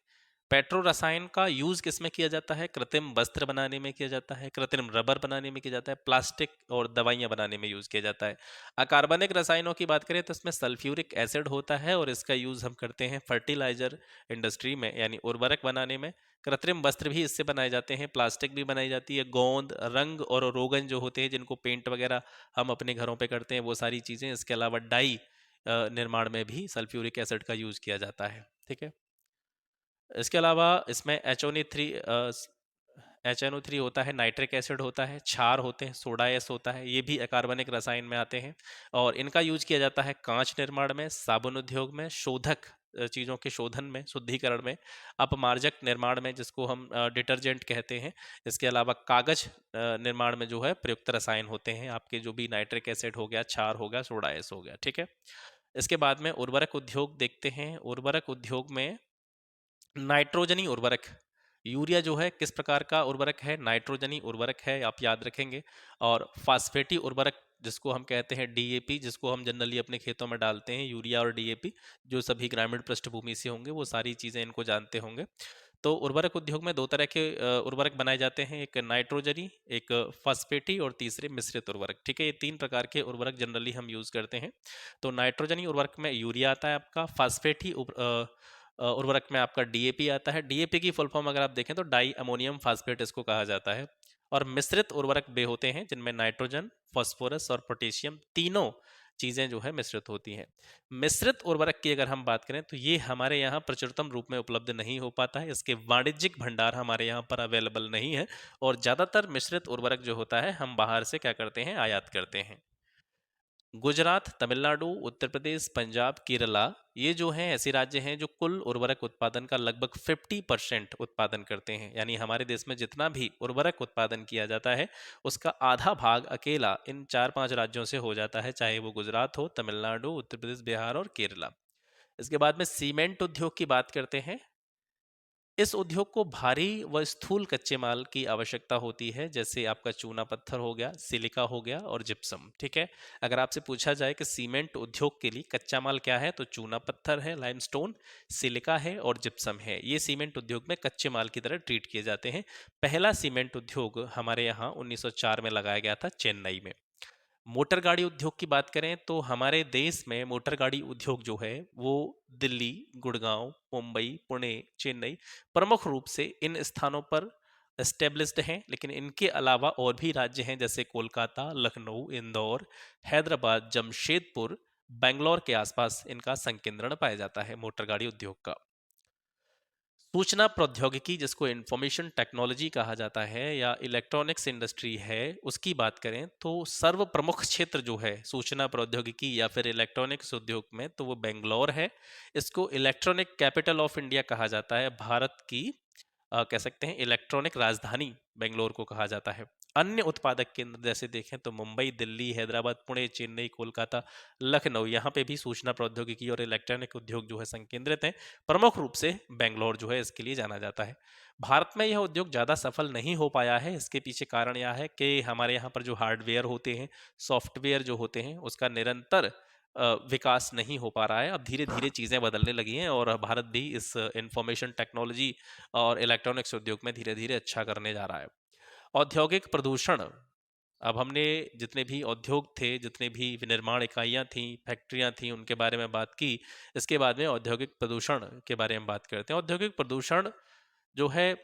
S1: पेट्रो रसायन का यूज किस में किया जाता है, कृत्रिम वस्त्र बनाने में किया जाता है, कृत्रिम रबर बनाने में किया जाता है, प्लास्टिक और दवाइयां बनाने में यूज किया जाता है। अकार्बनिक रसायनों की बात करें तो इसमें सल्फ्यूरिक एसिड होता है और इसका यूज हम करते हैं फर्टिलाइजर इंडस्ट्री में, यानी उर्वरक बनाने में। कृत्रिम वस्त्र भी इससे बनाए जाते हैं, प्लास्टिक भी बनाई जाती है, गोंद, रंग और रोगन जो होते हैं जिनको पेंट वगैरह हम अपने घरों पे करते हैं, वो सारी चीज़ें। इसके अलावा डाई निर्माण में भी सल्फ्यूरिक एसिड का यूज किया जाता है। ठीक है, इसके अलावा इसमें एच एन ओ थ्री होता है, नाइट्रिक एसिड होता है, क्षार होते हैं, सोडा एस होता है, ये भी अकार्बनिक रसायन में आते हैं। और इनका यूज किया जाता है कांच निर्माण में, साबुन उद्योग में, शोधक चीज़ों के शोधन में, शुद्धिकरण में, अपमार्जक निर्माण में जिसको हम डिटर्जेंट कहते हैं। इसके अलावा कागज निर्माण में जो है प्रयुक्त रसायन होते हैं आपके, जो भी नाइट्रिक एसिड हो गया, क्षार हो गया, सोडा एस हो गया। ठीक है, इसके बाद में उर्वरक उद्योग देखते हैं। उर्वरक उद्योग में नाइट्रोजनी उर्वरक, यूरिया जो है किस प्रकार का उर्वरक है, नाइट्रोजनी उर्वरक है, आप याद रखेंगे। और फास्फेटी उर्वरक जिसको हम कहते हैं डीएपी, जिसको हम जनरली अपने खेतों में डालते हैं, यूरिया और डीएपी, जो सभी ग्रामीण पृष्ठभूमि से होंगे वो सारी चीज़ें इनको जानते होंगे। तो उर्वरक उद्योग में दो तरह के उर्वरक बनाए जाते हैं, एक नाइट्रोजनी, एक फास्फेटी, और तीसरे मिश्रित उर्वरक। ठीक है, ये तीन प्रकार के उर्वरक जनरली हम यूज करते हैं। तो नाइट्रोजनी उर्वरक में यूरिया आता है आपका, फास्फेटी उर्वरक में आपका डीएपी आता है। डीएपी की फुल फॉर्म अगर आप देखें तो डाई अमोनियम फास्फेट इसको कहा जाता है। और मिश्रित उर्वरक वे होते हैं जिनमें नाइट्रोजन, फास्फोरस और पोटेशियम तीनों चीजें जो है मिश्रित होती हैं। मिश्रित उर्वरक की अगर हम बात करें तो ये हमारे यहाँ प्रचुरतम रूप में उपलब्ध नहीं हो पाता है, इसके वाणिज्यिक भंडार हमारे यहाँ पर अवेलेबल नहीं है। और ज्यादातर मिश्रित उर्वरक जो होता है हम बाहर से क्या करते हैं, आयात करते हैं। गुजरात, तमिलनाडु, उत्तर प्रदेश, पंजाब, केरला, ये जो हैं ऐसे राज्य हैं जो कुल उर्वरक उत्पादन का लगभग 50% उत्पादन करते हैं। यानी हमारे देश में जितना भी उर्वरक उत्पादन किया जाता है उसका आधा भाग अकेला इन 4-5 राज्यों से हो जाता है, चाहे वो गुजरात हो, तमिलनाडु, उत्तर प्रदेश, बिहार और केरला। इसके बाद में सीमेंट उद्योग की बात करते हैं। इस उद्योग को भारी व स्थूल कच्चे माल की आवश्यकता होती है, जैसे आपका चूना पत्थर हो गया, सिलिका हो गया और जिप्सम। ठीक है, अगर आपसे पूछा जाए कि सीमेंट उद्योग के लिए कच्चा माल क्या है, तो चूना पत्थर है, लाइमस्टोन, सिलिका है और जिप्सम है। ये सीमेंट उद्योग में कच्चे माल की तरह ट्रीट किए जाते हैं। पहला सीमेंट उद्योग हमारे यहाँ 1904 में लगाया गया था, चेन्नई में। मोटर गाड़ी उद्योग की बात करें तो हमारे देश में मोटर गाड़ी उद्योग जो है वो दिल्ली, गुड़गांव, मुंबई, पुणे, चेन्नई प्रमुख रूप से इन स्थानों पर एस्टेब्लिश्ड हैं। लेकिन इनके अलावा और भी राज्य हैं जैसे कोलकाता, लखनऊ, इंदौर, हैदराबाद, जमशेदपुर, बेंगलोर के आसपास इनका संकेंद्रण पाया जाता है मोटर गाड़ी उद्योग का। सूचना प्रौद्योगिकी जिसको इंफॉर्मेशन टेक्नोलॉजी कहा जाता है या इलेक्ट्रॉनिक्स इंडस्ट्री है, उसकी बात करें तो सर्व प्रमुख क्षेत्र जो है सूचना प्रौद्योगिकी या फिर इलेक्ट्रॉनिक्स उद्योग में, तो वो बेंगलोर है। इसको इलेक्ट्रॉनिक कैपिटल ऑफ इंडिया कहा जाता है, भारत की कह सकते हैं इलेक्ट्रॉनिक राजधानी बेंगलोर को कहा जाता है। अन्य उत्पादक केंद्र जैसे देखें तो मुंबई, दिल्ली, हैदराबाद, पुणे, चेन्नई, कोलकाता, लखनऊ, यहाँ पे भी सूचना प्रौद्योगिकी और इलेक्ट्रॉनिक उद्योग जो है संकेंद्रित हैं। प्रमुख रूप से बेंगलोर जो है इसके लिए जाना जाता है। भारत में यह उद्योग ज़्यादा सफल नहीं हो पाया है। इसके पीछे कारण यह है कि हमारे यहाँ पर जो हार्डवेयर होते हैं, सॉफ्टवेयर जो होते हैं, उसका निरंतर विकास नहीं हो पा रहा है। अब धीरे धीरे चीज़ें बदलने लगी हैं और भारत भी इस इंफॉर्मेशन टेक्नोलॉजी और इलेक्ट्रॉनिक्स उद्योग में धीरे धीरे अच्छा करने जा रहा है। औद्योगिक प्रदूषण, अब हमने जितने भी उद्योग थे, जितने भी विनिर्माण इकाइयाँ थीं, फैक्ट्रियाँ थीं, उनके बारे में बात की। इसके बाद में औद्योगिक प्रदूषण के बारे में बात करते हैं। औद्योगिक प्रदूषण जो है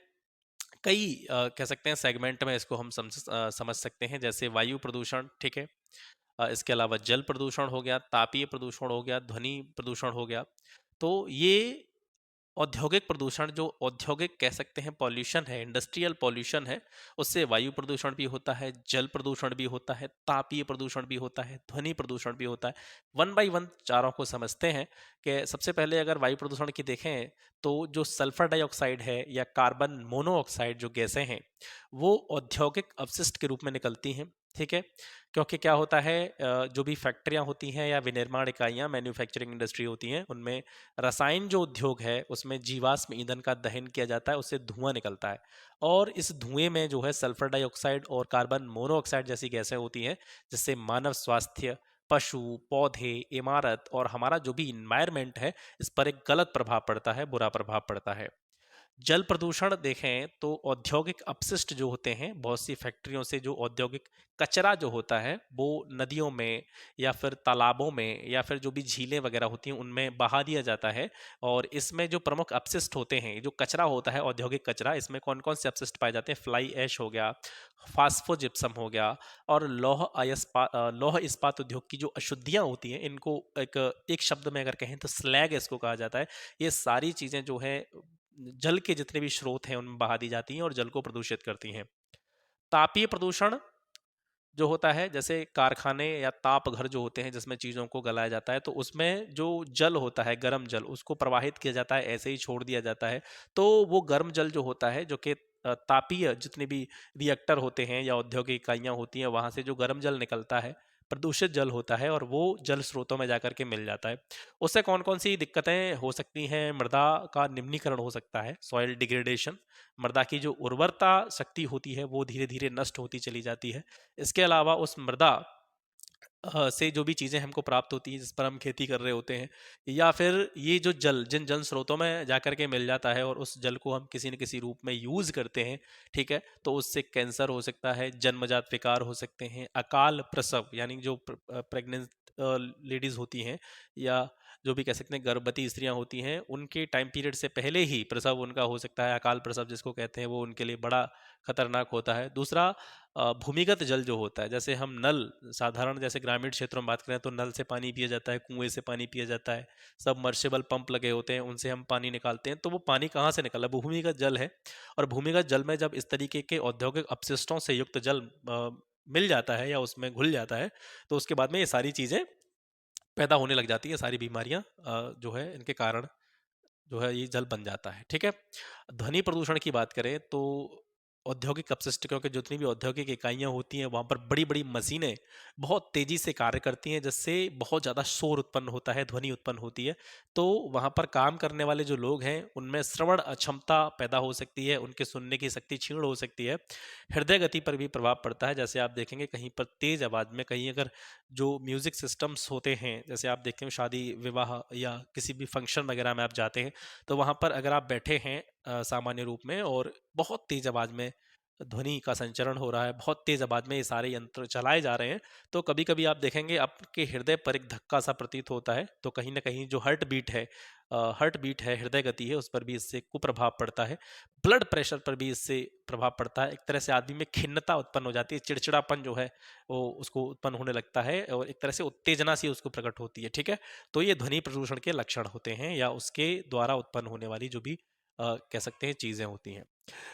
S1: कई कह सकते हैं सेगमेंट में इसको हम समझ सकते हैं, जैसे वायु प्रदूषण। ठीक है, इसके अलावा जल प्रदूषण हो गया, तापीय प्रदूषण हो गया, ध्वनि प्रदूषण हो गया। तो ये औद्योगिक प्रदूषण जो औद्योगिक कह सकते हैं पॉल्यूशन है, इंडस्ट्रियल पॉल्यूशन है, उससे वायु प्रदूषण भी होता है, जल प्रदूषण भी होता है, तापीय प्रदूषण भी होता है, ध्वनि प्रदूषण भी होता है। वन बाय वन चारों को समझते हैं कि सबसे पहले अगर वायु प्रदूषण की देखें तो जो सल्फर डाइऑक्साइड है या कार्बन मोनोऑक्साइड जो गैसें हैं, वो औद्योगिक अपशिष्ट के रूप में निकलती हैं। ठीक है, क्योंकि क्या होता है, जो भी फैक्ट्रियां होती हैं या विनिर्माण इकाइयां मैन्युफैक्चरिंग इंडस्ट्री होती हैं, उनमें रसायन जो उद्योग है उसमें जीवाश्म ईंधन का दहन किया जाता है, उससे धुआं निकलता है। और इस धुएं में जो है सल्फर डाइऑक्साइड और कार्बन मोनोऑक्साइड जैसी गैसें होती हैं, जिससे मानव स्वास्थ्य, पशु, पौधे, इमारत और हमारा जो भी इन्वायरमेंट है, इस पर एक गलत प्रभाव पड़ता है, बुरा प्रभाव पड़ता है। जल प्रदूषण देखें तो औद्योगिक अपशिष्ट जो होते हैं, बहुत सी फैक्ट्रियों से जो औद्योगिक कचरा जो होता है वो नदियों में या फिर तालाबों में या फिर जो भी झीलें वगैरह होती हैं उनमें बहा दिया जाता है। और इसमें जो प्रमुख अपशिष्ट होते हैं, जो कचरा होता है औद्योगिक कचरा, इसमें कौन कौन से अपशिष्ट पाए जाते हैं? फ्लाई ऐश हो गया, फास्फोजिप्सम हो गया, और लौह इस्पात उद्योग की जो अशुद्धियां होती हैं, इनको एक शब्द में अगर कहें तो स्लैग इसको कहा जाता है। ये सारी चीजें जो है जल के जितने भी स्रोत हैं उनमें बहा दी जाती हैं और जल को प्रदूषित करती हैं। तापीय प्रदूषण जो होता है, जैसे कारखाने या ताप घर जो होते हैं जिसमें चीज़ों को गलाया जाता है, तो उसमें जो जल होता है, गर्म जल, उसको प्रवाहित किया जाता है, ऐसे ही छोड़ दिया जाता है। तो वो गर्म जल जो होता है, जो कि तापीय जितने भी रिएक्टर होते हैं या औद्योगिक इकाइयाँ होती हैं, वहाँ से जो गर्म जल निकलता है, प्रदूषित जल होता है और वो जल स्रोतों में जाकर के मिल जाता है। उससे कौन कौन सी दिक्कतें हो सकती हैं? मृदा का निम्नीकरण हो सकता है, सॉइल डिग्रेडेशन। मृदा की जो उर्वरता शक्ति होती है वो धीरे धीरे नष्ट होती चली जाती है। इसके अलावा उस मृदा से जो भी चीज़ें हमको प्राप्त होती हैं जिस पर हम खेती कर रहे होते हैं, या फिर ये जो जल जिन जल स्रोतों में जा कर के मिल जाता है और उस जल को हम किसी न किसी रूप में यूज़ करते हैं, ठीक है, तो उससे कैंसर हो सकता है, जन्मजात विकार हो सकते हैं, अकाल प्रसव, यानी जो प्रेग्नेंट लेडीज़ होती हैं या जो भी कह सकते हैं गर्भवती स्त्रियां होती हैं, उनके टाइम पीरियड से पहले ही प्रसव उनका हो सकता है, अकाल प्रसव जिसको कहते हैं, वो उनके लिए बड़ा खतरनाक होता है। दूसरा, भूमिगत जल जो होता है, जैसे हम नल, साधारण जैसे ग्रामीण क्षेत्रों में बात करें तो नल से पानी पिया जाता है, कुएं से पानी पिया जाता है, सबमर्सिबल पंप लगे होते हैं, उनसे हम पानी निकालते हैं, तो वो पानी कहाँ से निकला? भूमिगत जल है। और भूमिगत जल में जब इस तरीके के औद्योगिक अपशिष्टों से युक्त जल मिल जाता है या उसमें घुल जाता है, तो उसके बाद में ये सारी चीज़ें पैदा होने लग जाती है, सारी बीमारियां जो है इनके कारण जो है ये जल बन जाता है। ठीक है, ध्वनि प्रदूषण की बात करें तो औद्योगिक अपशिष्ट, क्योंकि जितनी भी औद्योगिक इकाइयां होती हैं वहां पर बड़ी बड़ी मशीनें बहुत तेजी से कार्य करती हैं, जिससे बहुत ज़्यादा शोर उत्पन्न होता है, ध्वनि उत्पन्न होती है। तो वहां पर काम करने वाले जो लोग हैं उनमें श्रवण अक्षमता पैदा हो सकती है, उनके सुनने की शक्ति क्षीण हो सकती है, हृदय गति पर भी प्रभाव पड़ता है। जैसे आप देखेंगे कहीं पर तेज आवाज़ में, कहीं अगर जो म्यूजिक सिस्टम्स होते हैं, जैसे आप देखते हैं शादी विवाह या किसी भी फंक्शन वगैरह में आप जाते हैं, तो वहाँ पर अगर आप बैठे हैं सामान्य रूप में और बहुत तेज आवाज़ में ध्वनि का संचरण हो रहा है, बहुत तेज आवाज़ में ये सारे यंत्र चलाए जा रहे हैं, तो कभी कभी आप देखेंगे आपके हृदय पर एक धक्का सा प्रतीत होता है। तो कहीं ना कहीं जो हार्ट बीट है, हृदय गति है, उस पर भी इससे कुप्रभाव पड़ता है। ब्लड प्रेशर पर भी इससे प्रभाव पड़ता है। एक तरह से आदमी में खिन्नता उत्पन्न हो जाती है, चिड़चिड़ापन जो है वो उसको उत्पन्न होने लगता है और एक तरह से उत्तेजना सी उसको प्रकट होती है। ठीक है, तो ये ध्वनि प्रदूषण के लक्षण होते हैं या उसके द्वारा उत्पन्न होने वाली जो भी कह सकते हैं चीजें होती हैं।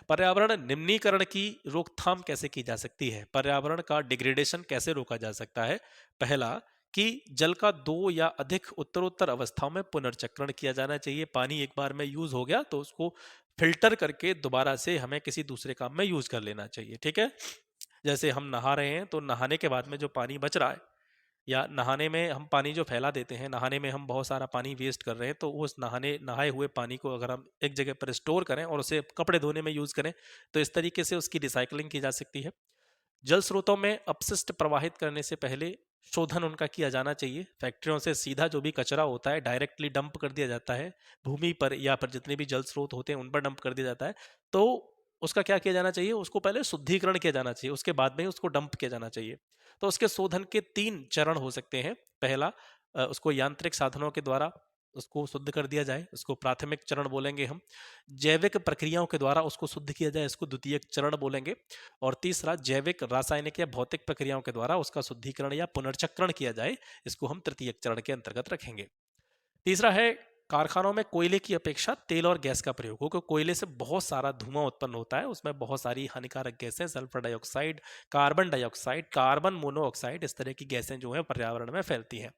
S1: पर्यावरण निम्नीकरण की रोकथाम कैसे की जा सकती है? पर्यावरण का डिग्रेडेशन कैसे रोका जा सकता है? पहला, कि जल का दो या अधिक उत्तरोत्तर अवस्थाओं में पुनर्चक्रण किया जाना चाहिए। पानी एक बार में यूज हो गया तो उसको फिल्टर करके दोबारा से हमें किसी दूसरे काम में यूज कर लेना चाहिए। ठीक है, जैसे हम नहा रहे हैं तो नहाने के बाद में जो पानी बच रहा है, या नहाने में हम पानी जो फैला देते हैं, नहाने में हम बहुत सारा पानी वेस्ट कर रहे हैं, तो उस नहाए हुए पानी को अगर हम एक जगह पर स्टोर करें और उसे कपड़े धोने में यूज करें, तो इस तरीके से उसकी रिसाइकलिंग की जा सकती है। जल स्रोतों में अपशिष्ट प्रवाहित करने से पहले शोधन उनका किया जाना चाहिए। फैक्ट्रियों से सीधा जो भी कचरा होता है डायरेक्टली डंप कर दिया जाता है भूमि पर, या फिर जितने भी जल स्रोत होते हैं उन पर डंप कर दिया जाता है। तो उसका क्या किया जाना चाहिए? उसको पहले शुद्धिकरण किया जाना चाहिए, उसके बाद में ही उसको डंप किया जाना चाहिए। तो उसके शोधन के 3 चरण हो सकते हैं। पहला, उसको यांत्रिक साधनों के द्वारा उसको शुद्ध कर दिया जाए, उसको प्राथमिक चरण बोलेंगे हम। जैविक प्रक्रियाओं के द्वारा उसको शुद्ध किया जाए, इसको द्वितीयक चरण बोलेंगे। और तीसरा, जैविक, रासायनिक या भौतिक प्रक्रियाओं के द्वारा उसका शुद्धिकरण या पुनर्चक्रण किया जाए, इसको हम तृतीयक चरण के अंतर्गत रखेंगे। तीसरा है
S2: कारखानों में कोयले की अपेक्षा तेल और गैस का प्रयोग हो, क्योंकि कोयले से बहुत सारा धुआं उत्पन्न होता है, उसमें बहुत सारी हानिकारक गैसें, सल्फर डाइऑक्साइड, कार्बन मोनोऑक्साइड, इस तरह की गैसें जो है पर्यावरण में फैलती हैं।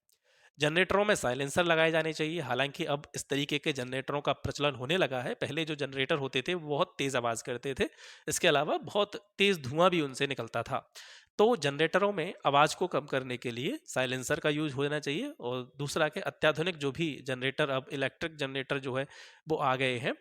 S2: जनरेटरों में साइलेंसर लगाए जाने चाहिए। हालांकि अब इस तरीके के जनरेटरों का प्रचलन होने लगा है। पहले जो जनरेटर होते थे वो बहुत तेज आवाज करते थे, इसके अलावा बहुत तेज धुआं भी उनसे निकलता था। तो जनरेटरों में आवाज को कम करने के लिए साइलेंसर का यूज होना चाहिए। और दूसरा के अत्याधुनिक जो भी जनरेटर, अब इलेक्ट्रिक जनरेटर जो है वो आ गए हैं,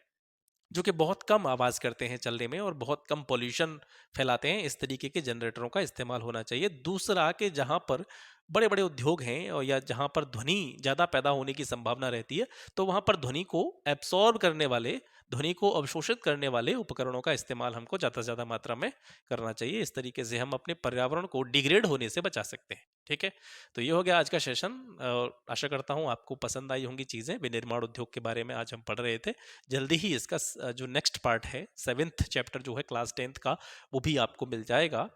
S2: जो कि बहुत कम आवाज़ करते हैं चलने में और बहुत कम पॉल्यूशन फैलाते हैं। इस तरीके के जनरेटरों का इस्तेमाल होना चाहिए। दूसरा कि जहाँ पर बड़े बड़े उद्योग हैं और या जहाँ पर ध्वनि ज़्यादा पैदा होने की संभावना रहती है, तो वहाँ पर ध्वनि को एब्सॉर्ब करने वाले, ध्वनि को अवशोषित करने वाले उपकरणों का इस्तेमाल हमको ज़्यादा से ज़्यादा मात्रा में करना चाहिए। इस तरीके से हम अपने पर्यावरण को डिग्रेड होने से बचा सकते हैं। ठीक है, तो ये हो गया आज का सेशन। आशा करता हूँ आपको पसंद आई होंगी चीज़ें। विनिर्माण उद्योग के बारे में आज हम पढ़ रहे थे। जल्दी ही इसका जो नेक्स्ट पार्ट है, 7th चैप्टर जो है क्लास 10th का, वो भी आपको मिल जाएगा।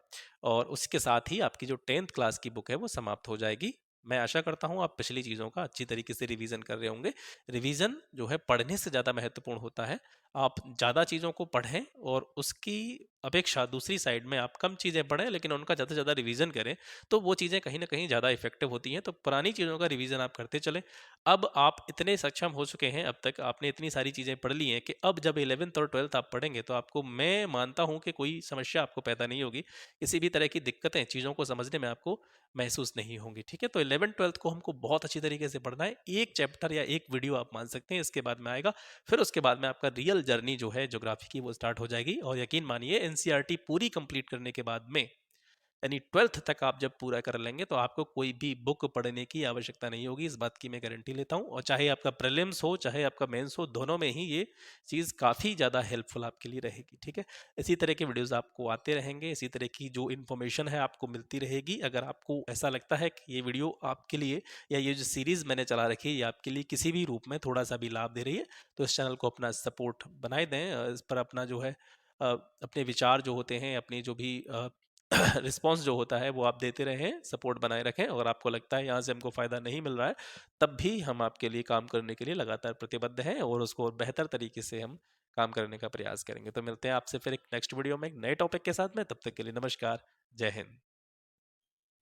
S2: और उसके साथ ही आपकी जो 10th क्लास की बुक है वो समाप्त हो जाएगी। मैं आशा करता हूँ आप पिछली चीज़ों का अच्छी तरीके से रिवीजन कर रहे होंगे। रिवीजन जो है पढ़ने से ज़्यादा महत्वपूर्ण होता है। आप ज़्यादा चीज़ों को पढ़ें और उसकी अपेक्षा दूसरी साइड में आप कम चीज़ें पढ़ें, लेकिन उनका ज़्यादा से ज़्यादा रिवीजन करें, तो वो चीज़ें कहीं ना कहीं ज़्यादा इफेक्टिव होती हैं। तो पुरानी चीज़ों का रिवीजन आप करते चलें। अब आप इतने सक्षम हो चुके हैं, अब तक आपने इतनी सारी चीज़ें पढ़ ली हैं कि अब जब 11th और 12th आप पढ़ेंगे तो आपको, मैं मानता हूं कि कोई समस्या आपको पैदा नहीं होगी। किसी भी तरह की दिक्कतें चीज़ों को समझने में आपको महसूस नहीं होंगी। ठीक है, तो 11th 12th को हमको बहुत अच्छी तरीके से पढ़ना है। एक चैप्टर या एक वीडियो आप मान सकते हैं, इसके बाद में आएगा। फिर उसके बाद में आपका रियल जर्नी जो है ज्योग्राफी की वो स्टार्ट हो जाएगी। और यकीन मानिए एनसीईआरटी पूरी कंप्लीट करने के बाद में, यानी 12th तक आप जब पूरा कर लेंगे, तो आपको कोई भी बुक पढ़ने की आवश्यकता नहीं होगी। इस बात की मैं गारंटी लेता हूँ। और चाहे आपका प्रीलिम्स हो चाहे आपका मेंस हो, दोनों में ही ये चीज़ काफ़ी ज़्यादा हेल्पफुल आपके लिए रहेगी। ठीक है, इसी तरह के वीडियोस आपको आते रहेंगे, इसी तरह की जो इन्फॉर्मेशन है आपको मिलती रहेगी। अगर आपको ऐसा लगता है कि ये वीडियो आपके लिए, या ये जो सीरीज़ मैंने चला रखी है, ये आपके लिए किसी भी रूप में थोड़ा सा भी लाभ दे रही है, तो इस चैनल को अपना सपोर्ट बनाए दें। इस पर अपना जो है अपने विचार जो होते हैं, अपनी जो भी रिस्पॉन्स जो होता है वो आप देते रहें, सपोर्ट बनाए रखें। और आपको लगता है यहाँ से हमको फ़ायदा नहीं मिल रहा है, तब भी हम आपके लिए काम करने के लिए लगातार प्रतिबद्ध हैं और उसको और बेहतर तरीके से हम काम करने का प्रयास करेंगे। तो मिलते हैं आपसे फिर एक नेक्स्ट वीडियो में एक नए टॉपिक के साथ में। तब तक के लिए नमस्कार, जय हिंद।